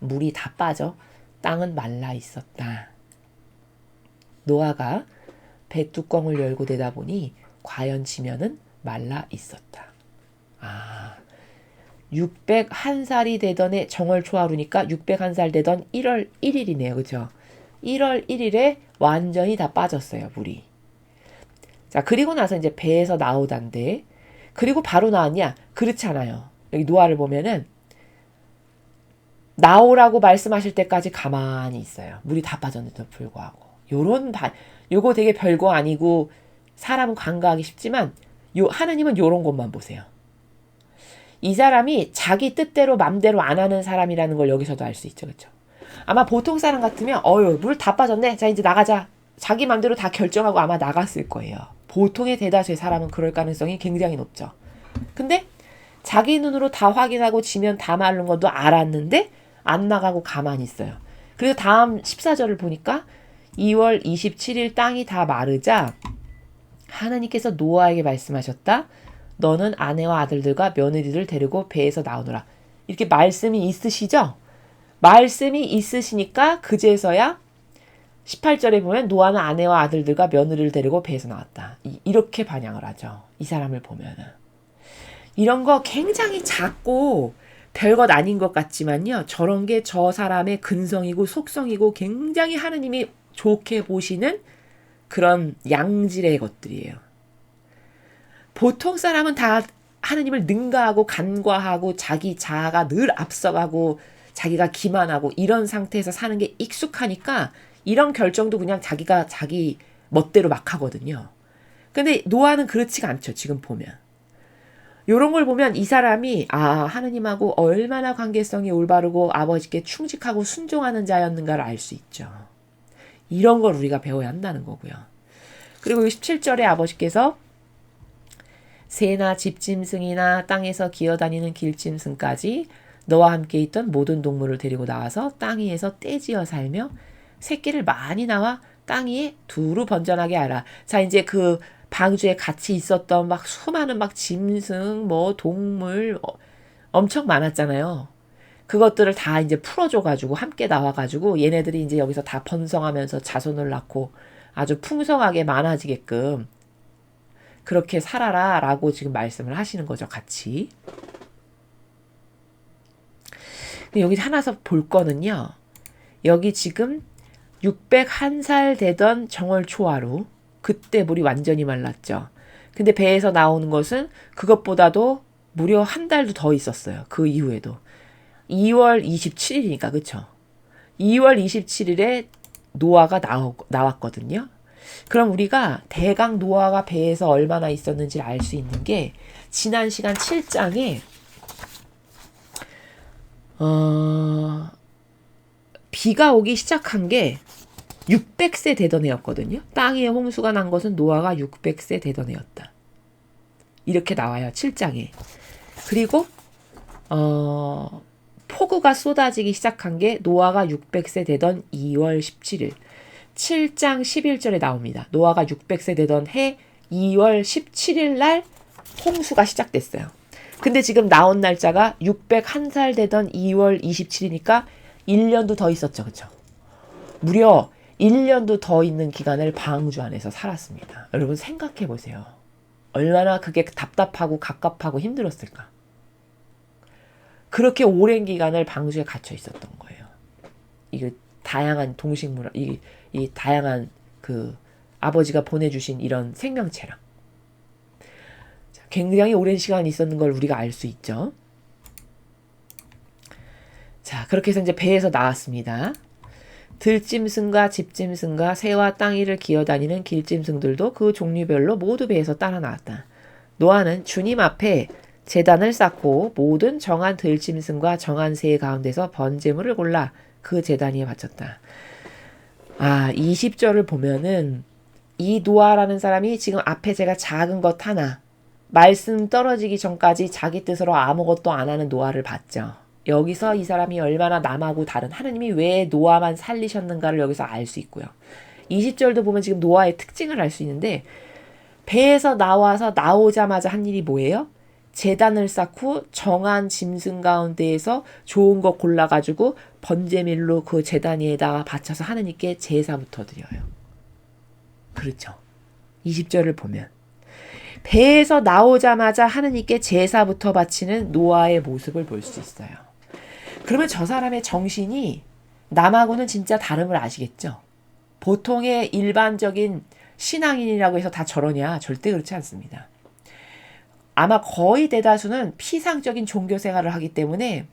물이 다 빠져 땅은 말라 있었다. 노아가 배 뚜껑을 열고 내다보니 과연 지면은 말라 있었다. 601살이 되던 해 정월 초하루니까 601살 되던 1월 1일이네요. 그죠? 1월 1일에 완전히 다 빠졌어요. 물이. 자, 그리고 나서 이제 배에서 나오단데 그리고 바로 나왔냐? 그렇지 않아요. 여기 노아를 보면은 나오라고 말씀하실 때까지 가만히 있어요. 물이 다 빠졌는데도 불구하고. 요거 되게 별거 아니고 사람은 간과하기 쉽지만 하느님은 요런 것만 보세요. 이 사람이 자기 뜻대로 맘대로 안 하는 사람이라는 걸 여기서도 알 수 있죠. 그렇죠? 아마 보통 사람 같으면 물 다 빠졌네. 자 이제 나가자. 자기 맘대로 다 결정하고 아마 나갔을 거예요. 보통의 대다수의 사람은 그럴 가능성이 굉장히 높죠. 근데 자기 눈으로 다 확인하고 지면 다 마른 것도 알았는데 안 나가고 가만히 있어요. 그래서 다음 14절을 보니까 2월 27일 땅이 다 마르자 하나님께서 노아에게 말씀하셨다. 너는 아내와 아들들과 며느리를 데리고 배에서 나오너라. 이렇게 말씀이 있으시죠? 말씀이 있으시니까 그제서야 18절에 보면 노아는 아내와 아들들과 며느리를 데리고 배에서 나왔다. 이렇게 반향을 하죠. 이 사람을 보면은. 이런 거 굉장히 작고 별것 아닌 것 같지만요. 저런 게 저 사람의 근성이고 속성이고 굉장히 하느님이 좋게 보시는 그런 양질의 것들이에요. 보통 사람은 다 하느님을 능가하고 간과하고 자기 자아가 늘 앞서가고 자기가 기만하고 이런 상태에서 사는 게 익숙하니까 이런 결정도 그냥 자기가 자기 멋대로 막 하거든요. 근데 노아는 그렇지가 않죠. 지금 보면. 요런 걸 보면 이 사람이 하느님하고 얼마나 관계성이 올바르고 아버지께 충직하고 순종하는 자였는가를 알 수 있죠. 이런 걸 우리가 배워야 한다는 거고요. 그리고 17절에 아버지께서 새나 집짐승이나 땅에서 기어다니는 길짐승까지 너와 함께 있던 모든 동물을 데리고 나와서 땅 위에서 떼지어 살며 새끼를 많이 낳아 땅 위에 두루 번전하게 하라. 자, 이제 그 방주에 같이 있었던 막 수많은 막 짐승, 뭐 동물 엄청 많았잖아요. 그것들을 다 이제 풀어줘가지고 함께 나와가지고 얘네들이 이제 여기서 다 번성하면서 자손을 낳고 아주 풍성하게 많아지게끔 그렇게 살아라 라고 지금 말씀을 하시는 거죠. 같이. 여기 하나서 볼 거는요. 여기 지금 601살 되던 정월 초하루 그때 물이 완전히 말랐죠. 근데 배에서 나오는 것은 그것보다도 무려 한 달도 더 있었어요. 그 이후에도. 2월 27일이니까 그쵸? 2월 27일에 노아가 나왔거든요. 그럼 우리가 대강 노아가 배에서 얼마나 있었는지를 알 수 있는 게 지난 시간 7장에 비가 오기 시작한 게 600세 되던 해였거든요. 땅 위에 홍수가 난 것은 노아가 600세 되던 해였다. 이렇게 나와요. 7장에. 그리고 폭우가 쏟아지기 시작한 게 노아가 600세 되던 2월 17일. 7장 11절에 나옵니다. 노아가 600세 되던 해 2월 17일 날 홍수가 시작됐어요. 근데 지금 나온 날짜가 601살 되던 2월 27일이니까 1년도 더 있었죠. 그쵸? 무려 1년도 더 있는 기간을 방주 안에서 살았습니다. 여러분 생각해 보세요. 얼마나 그게 답답하고 갑갑하고 힘들었을까? 그렇게 오랜 기간을 방주에 갇혀 있었던 거예요. 이게 다양한 동식물, 이 다양한 그 아버지가 보내주신 이런 생명체랑 굉장히 오랜 시간이 있었는 걸 우리가 알 수 있죠. 자, 그렇게 해서 이제 배에서 나왔습니다. 들짐승과 집짐승과 새와 땅 위를 기어다니는 길짐승들도 그 종류별로 모두 배에서 따라 나왔다. 노아는 주님 앞에 제단을 쌓고 모든 정한 들짐승과 정한 새 가운데서 번제물을 골라 그 제단 위에 바쳤다. 20절을 보면은 이 노아라는 사람이 지금 앞에 제가 작은 것 하나 말씀 떨어지기 전까지 자기 뜻으로 아무것도 안 하는 노아를 봤죠. 여기서 이 사람이 얼마나 남하고 다른 하느님이 왜 노아만 살리셨는가를 여기서 알 수 있고요. 20절도 보면 지금 노아의 특징을 알 수 있는데 배에서 나오자마자 한 일이 뭐예요? 제단을 쌓고 정한 짐승 가운데에서 좋은 거 골라가지고 번제밀로 그 제단 위에다가 바쳐서 하느님께 제사부터 드려요. 그렇죠. 20절을 보면 배에서 나오자마자 하느님께 제사부터 바치는 노아의 모습을 볼 수 있어요. 그러면 저 사람의 정신이 남하고는 진짜 다름을 아시겠죠? 보통의 일반적인 신앙인이라고 해서 다 저러냐? 절대 그렇지 않습니다. 아마 거의 대다수는 피상적인 종교 생활을 하기 때문에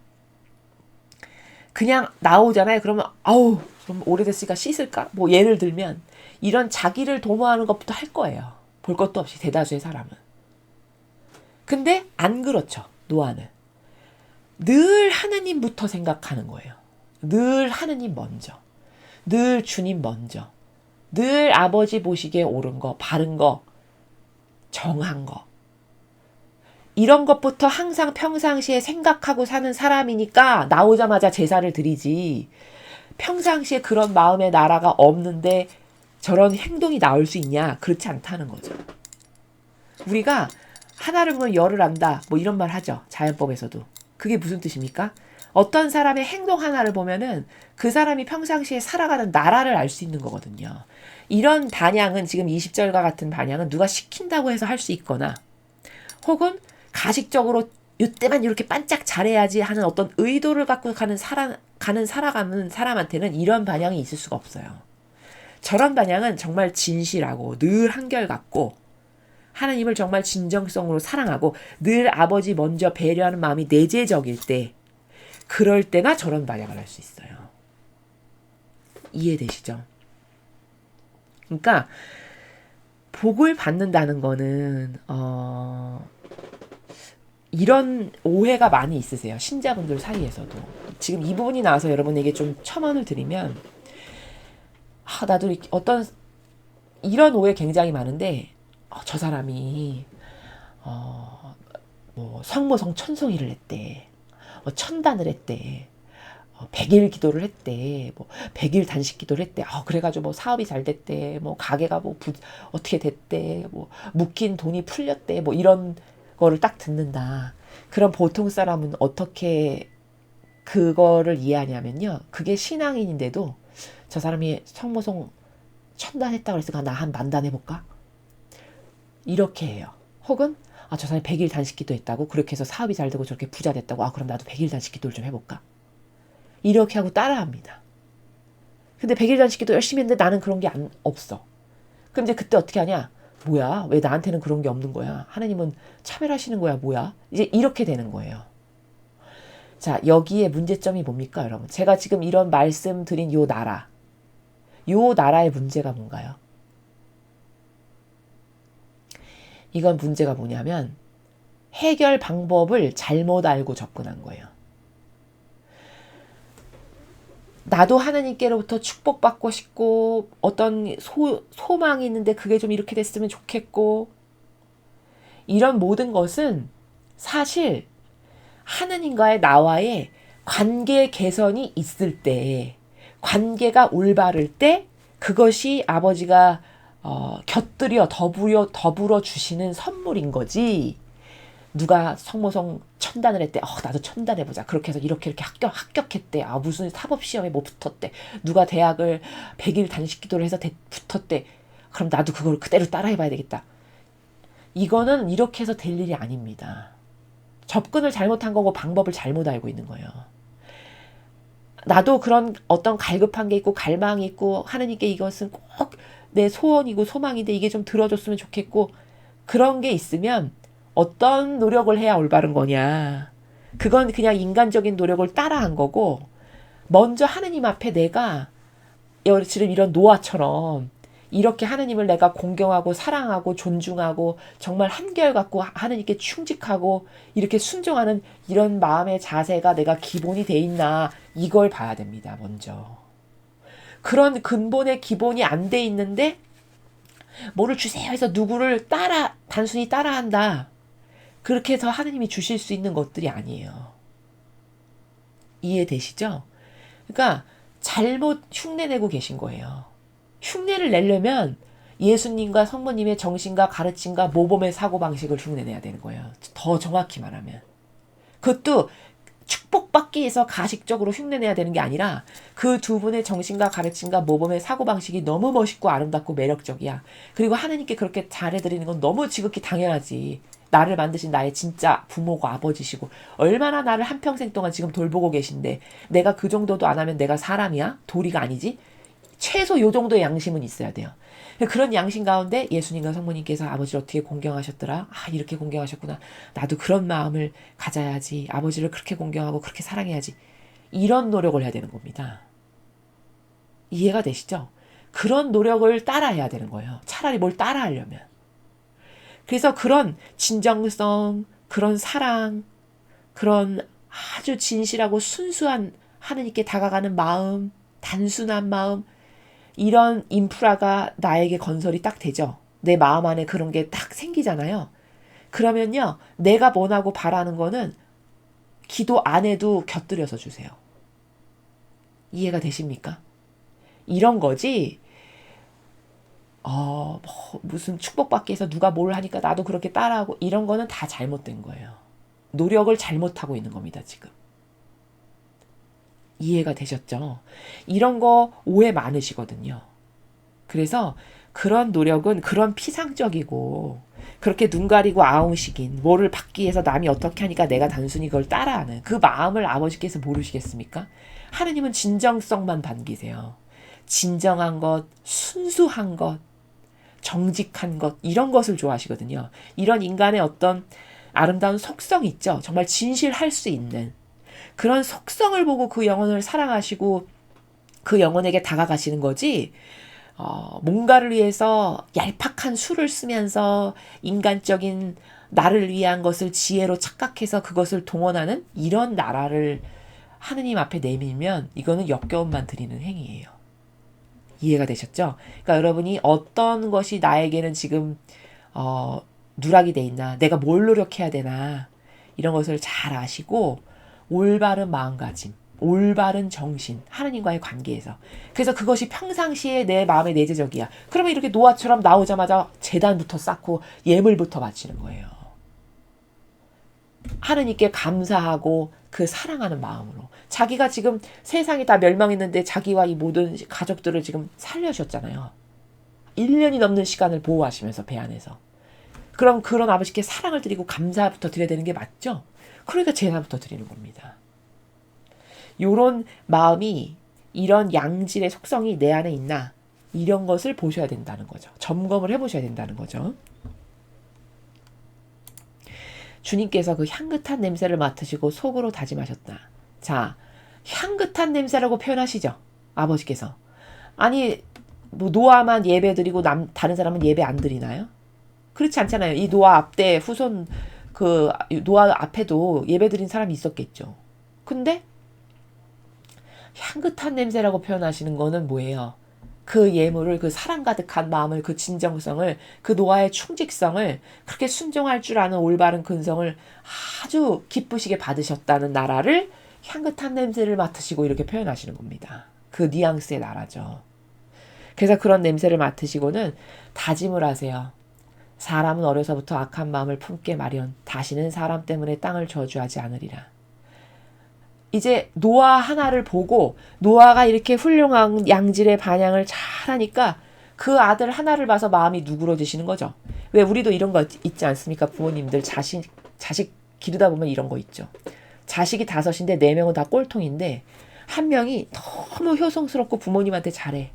그냥 나오잖아요. 그러면 그럼 오래됐으니까 씻을까? 뭐 예를 들면 이런 자기를 도모하는 것부터 할 거예요. 볼 것도 없이 대다수의 사람은. 근데 안 그렇죠. 노아는. 늘 하느님부터 생각하는 거예요. 늘 하느님 먼저. 늘 주님 먼저. 늘 아버지 보시기에 옳은 거, 바른 거, 정한 거. 이런 것부터 항상 평상시에 생각하고 사는 사람이니까 나오자마자 제사를 드리지. 평상시에 그런 마음의 나라가 없는데 저런 행동이 나올 수 있냐? 그렇지 않다는 거죠. 우리가 하나를 보면 열을 안다. 뭐 이런 말 하죠. 자연법에서도. 그게 무슨 뜻입니까? 어떤 사람의 행동 하나를 보면은 그 사람이 평상시에 살아가는 나라를 알 수 있는 거거든요. 이런 반향은 지금 20절과 같은 반향은 누가 시킨다고 해서 할 수 있거나 혹은 가식적으로 이때만 이렇게 반짝 잘해야지 하는 어떤 의도를 갖고 살아가는 사람한테는 이런 반향이 있을 수가 없어요. 저런 반향은 정말 진실하고 늘 한결같고 하나님을 정말 진정성으로 사랑하고 늘 아버지 먼저 배려하는 마음이 내재적일 때, 그럴 때나 저런 반응을 할 수 있어요. 이해되시죠? 그러니까 복을 받는다는 거는 이런 오해가 많이 있으세요. 신자분들 사이에서도. 지금 이 부분이 나와서 여러분에게 좀 첨언을 드리면, 나도 이런 오해 굉장히 많은데, 저 사람이 뭐 성모성 천성일을 했대, 천단을 했대, 100일 기도를 했대, 뭐 100일 단식 기도를 했대. 그래가지고 뭐 사업이 잘 됐대, 뭐 가게가 뭐 어떻게 됐대, 뭐 묶인 돈이 풀렸대, 뭐 이런 거를 딱 듣는다. 그럼 보통 사람은 어떻게 그거를 이해하냐면요, 그게 신앙인인데도 저 사람이 성모성 천단했다고 그랬으니까 나 한 만단 해볼까? 이렇게 해요. 혹은 저 사람이 100일 단식 기도 했다고, 그렇게 해서 사업이 잘 되고 저렇게 부자 됐다고, 그럼 나도 100일 단식 기도를 좀 해볼까? 이렇게 하고 따라합니다. 근데 100일 단식 기도 열심히 했는데 나는 그런 게 없어. 그럼 이제 그때 어떻게 하냐? 뭐야? 왜 나한테는 그런 게 없는 거야? 하나님은 차별하시는 거야? 뭐야? 이제 이렇게 되는 거예요. 자, 여기에 문제점이 뭡니까, 여러분? 제가 지금 이런 말씀드린 요 나라의 문제가 뭔가요? 이건 문제가 뭐냐면 해결 방법을 잘못 알고 접근한 거예요. 나도 하나님께로부터 축복받고 싶고 어떤 소망이 있는데 그게 좀 이렇게 됐으면 좋겠고, 이런 모든 것은 사실 하나님과의 나와의 관계 개선이 있을 때, 관계가 올바를 때, 그것이 아버지가 곁들여 더불어 주시는 선물인 거지. 누가 성모성 천단을 했대. 나도 천단해보자. 그렇게 해서 이렇게 합격했대. 무슨 사법시험에 뭐 붙었대. 누가 대학을 100일 단식 기도를 해서 붙었대. 그럼 나도 그걸 그대로 따라해봐야 되겠다. 이거는 이렇게 해서 될 일이 아닙니다. 접근을 잘못한 거고 방법을 잘못 알고 있는 거예요. 나도 그런 어떤 갈급한 게 있고 갈망이 있고, 하나님께 이것은 꼭 내 소원이고 소망인데 이게 좀 들어줬으면 좋겠고, 그런 게 있으면 어떤 노력을 해야 올바른 거냐. 그건 그냥 인간적인 노력을 따라한 거고, 먼저 하나님 앞에 내가 지금 이런 노아처럼 이렇게 하나님을 내가 공경하고 사랑하고 존중하고 정말 한결같고 하나님께 충직하고 이렇게 순종하는 이런 마음의 자세가 내가 기본이 돼 있나, 이걸 봐야 됩니다. 먼저. 그런 근본의 기본이 안 돼 있는데 뭐를 주세요 해서 누구를 단순히 따라한다, 그렇게 해서 하나님이 주실 수 있는 것들이 아니에요. 이해되시죠? 그러니까 잘못 흉내내고 계신 거예요. 흉내를 내려면 예수님과 성모님의 정신과 가르침과 모범의 사고방식을 흉내내야 되는 거예요. 더 정확히 말하면. 그것도 축복받기 위해서 가식적으로 흉내내야 되는 게 아니라, 그 두 분의 정신과 가르침과 모범의 사고방식이 너무 멋있고 아름답고 매력적이야. 그리고 하나님께 그렇게 잘해드리는 건 너무 지극히 당연하지. 나를 만드신 나의 진짜 부모고 아버지시고 얼마나 나를 한평생 동안 지금 돌보고 계신데, 내가 그 정도도 안 하면 내가 사람이야? 도리가 아니지? 최소 요 정도의 양심은 있어야 돼요. 그런 양심 가운데 예수님과 성모님께서 아버지를 어떻게 공경하셨더라? 이렇게 공경하셨구나. 나도 그런 마음을 가져야지. 아버지를 그렇게 공경하고 그렇게 사랑해야지. 이런 노력을 해야 되는 겁니다. 이해가 되시죠? 그런 노력을 따라해야 되는 거예요. 차라리 뭘 따라하려면. 그래서 그런 진정성, 그런 사랑, 그런 아주 진실하고 순수한 하느님께 다가가는 마음, 단순한 마음, 이런 인프라가 나에게 건설이 딱 되죠. 내 마음 안에 그런 게 딱 생기잖아요. 그러면요, 내가 원하고 바라는 거는 기도 안 해도 곁들여서 주세요. 이해가 되십니까? 이런 거지. 무슨 축복받기 위해서 누가 뭘 하니까 나도 그렇게 따라하고, 이런 거는 다 잘못된 거예요. 노력을 잘못하고 있는 겁니다, 지금. 이해가 되셨죠? 이런 거 오해 많으시거든요. 그래서 그런 노력은 그런 피상적이고, 그렇게 눈 가리고 아웅식인 뭐를 받기 위해서 남이 어떻게 하니까 내가 단순히 그걸 따라하는 그 마음을 아버지께서 모르시겠습니까? 하느님은 진정성만 반기세요. 진정한 것, 순수한 것, 정직한 것, 이런 것을 좋아하시거든요. 이런 인간의 어떤 아름다운 속성 있죠. 정말 진실할 수 있는 그런 속성을 보고 그 영혼을 사랑하시고 그 영혼에게 다가가시는 거지, 뭔가를 위해서 얄팍한 수를 쓰면서 인간적인 나를 위한 것을 지혜로 착각해서 그것을 동원하는 이런 나라를 하느님 앞에 내밀면 이거는 역겨움만 드리는 행위예요. 이해가 되셨죠? 그러니까 여러분이 어떤 것이 나에게는 지금 누락이 돼 있나, 내가 뭘 노력해야 되나, 이런 것을 잘 아시고 올바른 마음가짐, 올바른 정신, 하나님과의 관계에서. 그래서 그것이 평상시에 내 마음에 내재적이야. 그러면 이렇게 노아처럼 나오자마자 제단부터 쌓고 예물부터 바치는 거예요. 하느님께 감사하고 그 사랑하는 마음으로. 자기가 지금 세상이 다 멸망했는데 자기와 이 모든 가족들을 지금 살려주셨잖아요. 1년이 넘는 시간을 보호하시면서 배 안에서. 그럼 그런 아버지께 사랑을 드리고 감사부터 드려야 되는 게 맞죠? 그러니까 제사부터 드리는 겁니다. 요런 마음이, 이런 양질의 속성이 내 안에 있나, 이런 것을 보셔야 된다는 거죠. 점검을 해보셔야 된다는 거죠. 주님께서 그 향긋한 냄새를 맡으시고 속으로 다짐하셨다. 자, 향긋한 냄새라고 표현하시죠. 아버지께서. 아니, 뭐 노아만 예배 드리고 다른 사람은 예배 안 드리나요? 그렇지 않잖아요. 이 노아 앞대 후손, 그 노아 앞에도 예배 드린 사람이 있었겠죠. 근데 향긋한 냄새라고 표현하시는 거는 뭐예요? 그 예물을, 그 사랑 가득한 마음을, 그 진정성을, 그 노아의 충직성을, 그렇게 순종할 줄 아는 올바른 근성을 아주 기쁘시게 받으셨다는 나라를 향긋한 냄새를 맡으시고 이렇게 표현하시는 겁니다. 그 뉘앙스의 나라죠. 그래서 그런 냄새를 맡으시고는 다짐을 하세요. 사람은 어려서부터 악한 마음을 품게 마련, 다시는 사람 때문에 땅을 저주하지 않으리라. 이제 노아 하나를 보고 노아가 이렇게 훌륭한 양질의 반향을 잘하니까 그 아들 하나를 봐서 마음이 누그러지시는 거죠. 왜 우리도 이런 거 있지 않습니까? 부모님들 자식 기르다 보면 이런 거 있죠. 자식이 5인데 4명은 다 꼴통인데 한 명이 너무 효성스럽고 부모님한테 잘해.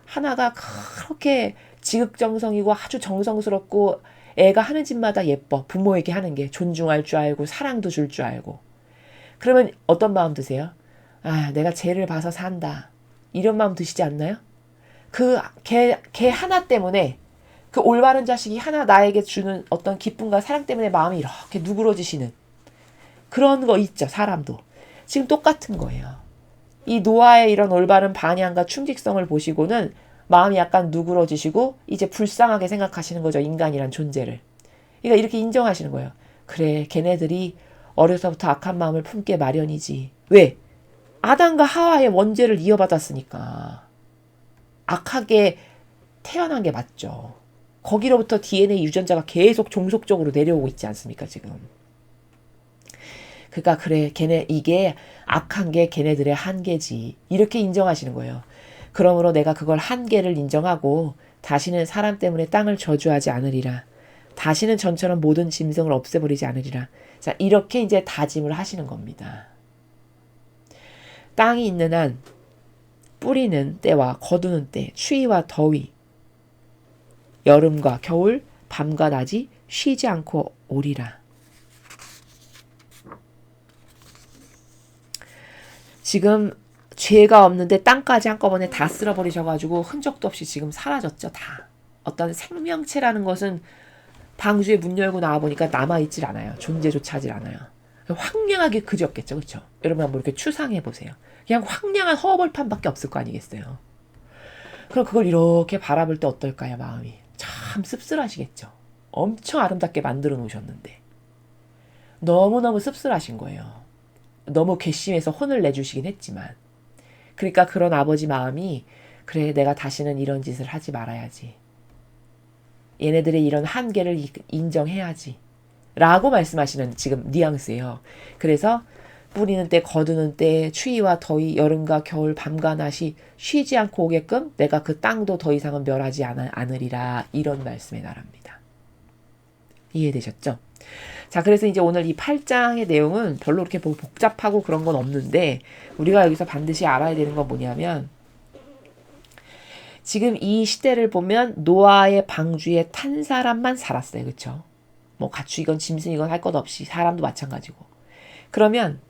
하나가 그렇게 지극정성이고 아주 정성스럽고 애가 하는 짓마다 예뻐. 부모에게 하는 게 존중할 줄 알고 사랑도 줄 줄 알고. 그러면 어떤 마음 드세요? 아, 내가 쟤를 봐서 산다. 이런 마음 드시지 않나요? 그 걔 하나 때문에, 그 올바른 자식이 하나 나에게 주는 어떤 기쁨과 사랑 때문에 마음이 이렇게 누그러지시는 그런 거 있죠. 사람도. 지금 똑같은 거예요. 이 노아의 이런 올바른 반향과 충직성을 보시고는 마음이 약간 누그러지시고 이제 불쌍하게 생각하시는 거죠. 인간이란 존재를. 그러니까 이렇게 인정하시는 거예요. 그래, 걔네들이 어려서부터 악한 마음을 품게 마련이지. 왜? 아담과 하와의 원죄를 이어받았으니까. 악하게 태어난 게 맞죠. 거기로부터 DNA 유전자가 계속 종속적으로 내려오고 있지 않습니까, 지금. 그러니까 그래, 이게 악한 게 걔네들의 한계지. 이렇게 인정하시는 거예요. 그러므로 내가 그걸 한계를 인정하고 다시는 사람 때문에 땅을 저주하지 않으리라. 다시는 전처럼 모든 짐승을 없애버리지 않으리라. 자, 이렇게 이제 다짐을 하시는 겁니다. 땅이 있는 한 뿌리는 때와 거두는 때, 추위와 더위, 여름과 겨울, 밤과 낮이 쉬지 않고 오리라. 지금 죄가 없는데 땅까지 한꺼번에 다 쓸어버리셔가지고 흔적도 없이 지금 사라졌죠. 다. 어떤 생명체라는 것은 방주에 문 열고 나와보니까 남아있질 않아요. 존재조차 하질 않아요. 황량하게 그지없겠죠. 그렇죠? 여러분 한번 이렇게 추상해보세요. 그냥 황량한 허벌판밖에 없을 거 아니겠어요. 그럼 그걸 이렇게 바라볼 때 어떨까요? 마음이. 참 씁쓸하시겠죠. 엄청 아름답게 만들어 놓으셨는데 너무너무 씁쓸하신 거예요. 너무 괘씸해서 혼을 내주시긴 했지만, 그러니까 그런 아버지 마음이, 그래, 내가 다시는 이런 짓을 하지 말아야지. 얘네들의 이런 한계를 인정해야지. 라고 말씀하시는 지금 뉘앙스예요. 그래서 뿌리는 때, 거두는 때, 추위와 더위, 여름과 겨울, 밤과 낮이 쉬지 않고 오게끔 내가 그 땅도 더 이상은 멸하지 않으리라. 이런 말씀의 나라입니다. 이해되셨죠? 자, 그래서 이제 오늘 이 8장의 내용은 별로 그렇게 복잡하고 그런 건 없는데, 우리가 여기서 반드시 알아야 되는 건 뭐냐면, 지금 이 시대를 보면 노아의 방주에 탄 사람만 살았어요. 그렇죠? 뭐 가축이건 짐승이건 할 것 없이 사람도 마찬가지고. 그러면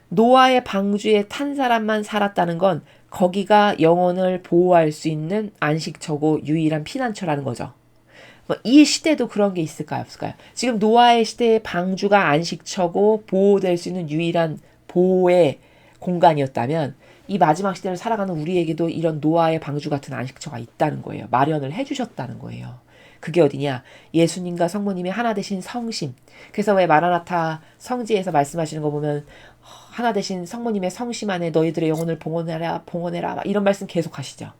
노아의 방주에 탄 사람만 살았다는 건 거기가 영혼을 보호할 수 있는 안식처고 유일한 피난처라는 거죠. 이 시대도 그런 게 있을까요? 없을까요? 지금 노아의 시대의 방주가 안식처고 보호될 수 있는 유일한 보호의 공간이었다면 이 마지막 시대를 살아가는 우리에게도 이런 노아의 방주 같은 안식처가 있다는 거예요. 마련을 해주셨다는 거예요. 그게 어디냐? 예수님과 성모님의 하나 되신 성심. 그래서 왜 마라나타 성지에서 말씀하시는 거 보면 하나 되신 성모님의 성심 안에 너희들의 영혼을 봉헌해라, 봉헌해라 막 이런 말씀 계속 하시죠.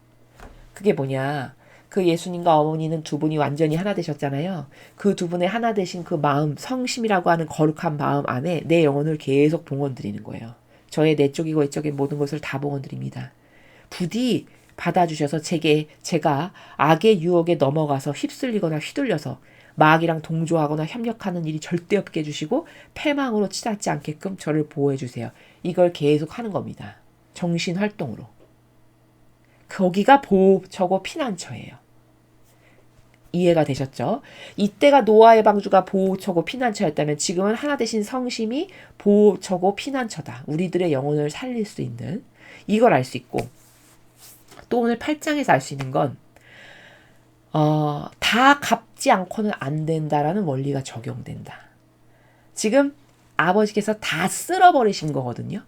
그게 뭐냐? 그 예수님과 어머니는 두 분이 완전히 하나 되셨잖아요. 그 두 분의 하나 되신 그 마음, 성심이라고 하는 거룩한 마음 안에 내 영혼을 계속 봉헌드리는 거예요. 저의 내적이고 외적인 모든 것을 다 봉헌드립니다. 부디 받아주셔서 제가 악의 유혹에 넘어가서 휩쓸리거나 휘둘려서 마귀랑 동조하거나 협력하는 일이 절대 없게 해주시고 패망으로 치닫지 않게끔 저를 보호해주세요. 이걸 계속 하는 겁니다. 정신활동으로. 거기가 보호처고 피난처예요. 이해가 되셨죠? 이때가 노아의 방주가 보호처고 피난처였다면 지금은 하나 되신 성심이 보호처고 피난처다. 우리들의 영혼을 살릴 수 있는 이걸 알 수 있고 또 오늘 8장에서 알 수 있는 건 다 갚지 않고는 안 된다라는 원리가 적용된다. 지금 아버지께서 다 쓸어버리신 거거든요.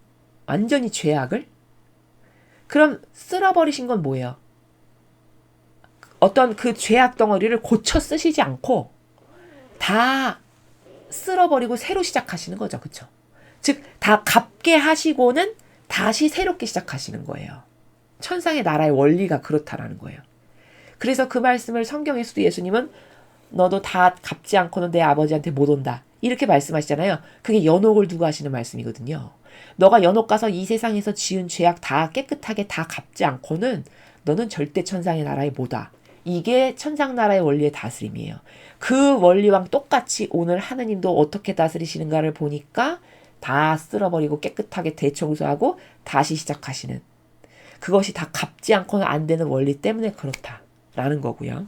완전히 죄악을. 그럼 쓸어버리신 건 뭐예요? 어떤 그 죄악 덩어리를 고쳐 쓰시지 않고 다 쓸어버리고 새로 시작하시는 거죠. 그렇죠? 즉 다 갚게 하시고는 다시 새롭게 시작하시는 거예요. 천상의 나라의 원리가 그렇다라는 거예요. 그래서 그 말씀을 성경에서도 예수님은 너도 다 갚지 않고는 내 아버지한테 못 온다. 이렇게 말씀하시잖아요. 그게 연옥을 두고 하시는 말씀이거든요. 너가 연옥 가서 이 세상에서 지은 죄악 다 깨끗하게 다 갚지 않고는 너는 절대 천상의 나라에 못 와. 이게 천상나라의 원리의 다스림이에요. 그 원리와 똑같이 오늘 하느님도 어떻게 다스리시는가를 보니까 다 쓸어버리고 깨끗하게 대청소하고 다시 시작하시는 그것이 다 갚지 않고는 안 되는 원리 때문에 그렇다라는 거고요.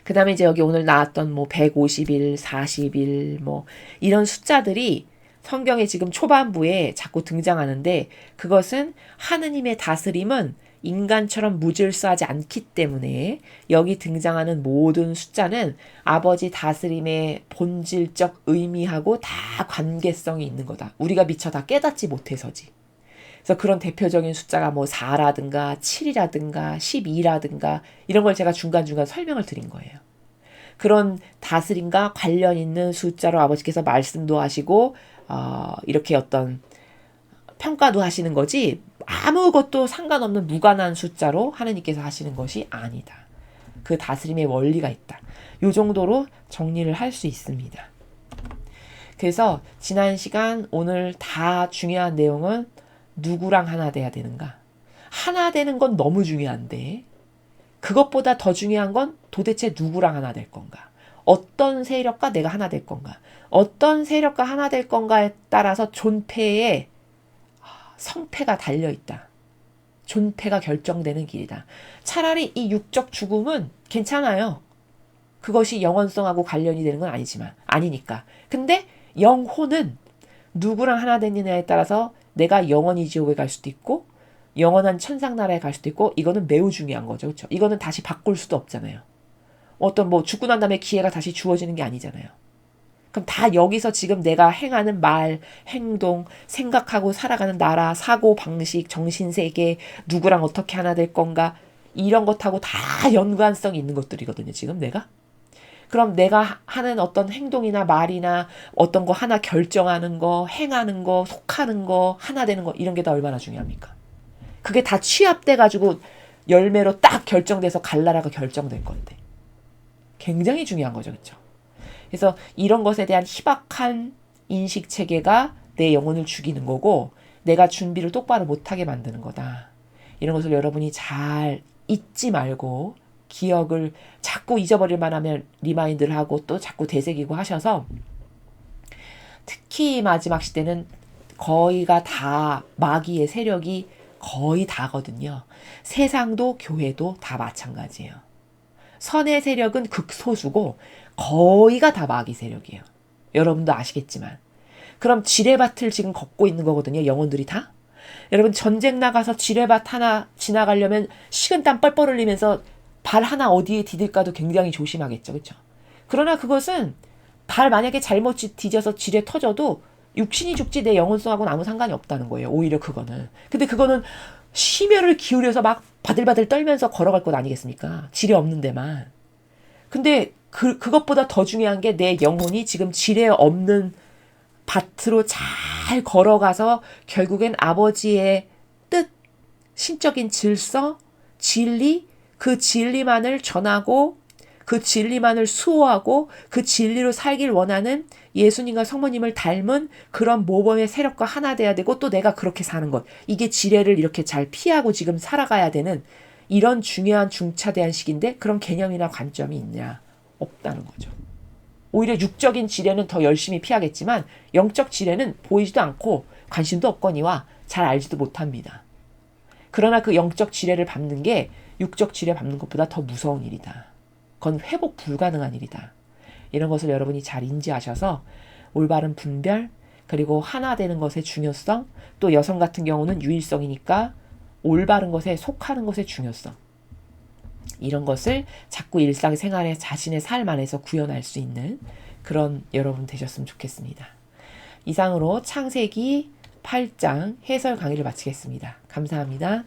그 다음에 이제 여기 오늘 나왔던 뭐 150일, 40일 뭐 이런 숫자들이 성경의 지금 초반부에 자꾸 등장하는데 그것은 하느님의 다스림은 인간처럼 무질서하지 않기 때문에 여기 등장하는 모든 숫자는 아버지 다스림의 본질적 의미하고 다 관계성이 있는 거다. 우리가 미처 다 깨닫지 못해서지. 그래서 그런 대표적인 숫자가 뭐 4라든가 7이라든가 12라든가 이런 걸 제가 중간중간 설명을 드린 거예요. 그런 다스림과 관련 있는 숫자로 아버지께서 말씀도 하시고 이렇게 어떤 평가도 하시는 거지 아무것도 상관없는 무관한 숫자로 하느님께서 하시는 것이 아니다. 그 다스림의 원리가 있다. 이 정도로 정리를 할 수 있습니다. 그래서 지난 시간 오늘 다 중요한 내용은 누구랑 하나 돼야 되는가? 하나 되는 건 너무 중요한데 그것보다 더 중요한 건 도대체 누구랑 하나 될 건가? 어떤 세력과 내가 하나 될 건가? 어떤 세력과 하나 될 건가에 따라서 존폐의 성패가 달려있다. 존폐가 결정되는 길이다. 차라리 이 육적 죽음은 괜찮아요. 그것이 영원성하고 관련이 되는 건 아니니까. 근데 영혼은 누구랑 하나 되느냐에 따라서 내가 영원히 지옥에 갈 수도 있고 영원한 천상나라에 갈 수도 있고 이거는 매우 중요한 거죠. 그렇죠? 이거는 다시 바꿀 수도 없잖아요. 어떤 뭐 죽고 난 다음에 기회가 다시 주어지는 게 아니잖아요. 그럼 다 여기서 지금 내가 행하는 말, 행동, 생각하고 살아가는 나라, 사고, 방식, 정신세계, 누구랑 어떻게 하나 될 건가 이런 것하고 다 연관성이 있는 것들이거든요. 지금 내가. 그럼 내가 하는 어떤 행동이나 말이나 어떤 거 하나 결정하는 거, 행하는 거, 속하는 거, 하나 되는 거 이런 게 다 얼마나 중요합니까? 그게 다 취합돼가지고 열매로 딱 결정돼서 갈나라가 결정될 건데. 굉장히 중요한 거죠. 그렇죠? 그래서 이런 것에 대한 희박한 인식 체계가 내 영혼을 죽이는 거고 내가 준비를 똑바로 못하게 만드는 거다. 이런 것을 여러분이 잘 잊지 말고 기억을 자꾸 잊어버릴 만하면 리마인드를 하고 또 자꾸 되새기고 하셔서 특히 마지막 시대는 거의가 다 마귀의 세력이 거의 다거든요. 세상도 교회도 다 마찬가지예요. 선의 세력은 극소수고 거의가 다 마귀 세력이에요. 여러분도 아시겠지만. 그럼 지뢰밭을 지금 걷고 있는 거거든요. 영혼들이 다. 여러분 전쟁 나가서 지뢰밭 하나 지나가려면 식은땀 뻘뻘 흘리면서 발 하나 어디에 디딜까도 굉장히 조심하겠죠. 그렇죠? 그러나 그것은 발 만약에 잘못 뒤져서 지뢰 터져도 육신이 죽지 내 영혼성하고는 아무 상관이 없다는 거예요. 오히려 그거는. 근데 그거는 심혈을 기울여서 막 바들바들 떨면서 걸어갈 것 아니겠습니까? 지뢰 없는 데만. 근데 그것보다 더 중요한 게 내 영혼이 지금 지뢰 없는 밭으로 잘 걸어가서 결국엔 아버지의 뜻, 신적인 질서, 진리, 그 진리만을 전하고 그 진리만을 수호하고 그 진리로 살길 원하는 예수님과 성모님을 닮은 그런 모범의 세력과 하나 돼야 되고 또 내가 그렇게 사는 것. 이게 지뢰를 이렇게 잘 피하고 지금 살아가야 되는 이런 중요한 중차대한 시기인데 그런 개념이나 관점이 있냐? 없다는 거죠. 오히려 육적인 지뢰는 더 열심히 피하겠지만 영적 지뢰는 보이지도 않고 관심도 없거니와 잘 알지도 못합니다. 그러나 그 영적 지뢰를 밟는 게 육적 지뢰 밟는 것보다 더 무서운 일이다. 그건 회복 불가능한 일이다. 이런 것을 여러분이 잘 인지하셔서 올바른 분별 그리고 하나 되는 것의 중요성 또 여성 같은 경우는 유일성이니까 올바른 것에 속하는 것의 중요성 이런 것을 자꾸 일상생활에 자신의 삶 안에서 구현할 수 있는 그런 여러분 되셨으면 좋겠습니다. 이상으로 창세기 8장 해설 강의를 마치겠습니다. 감사합니다.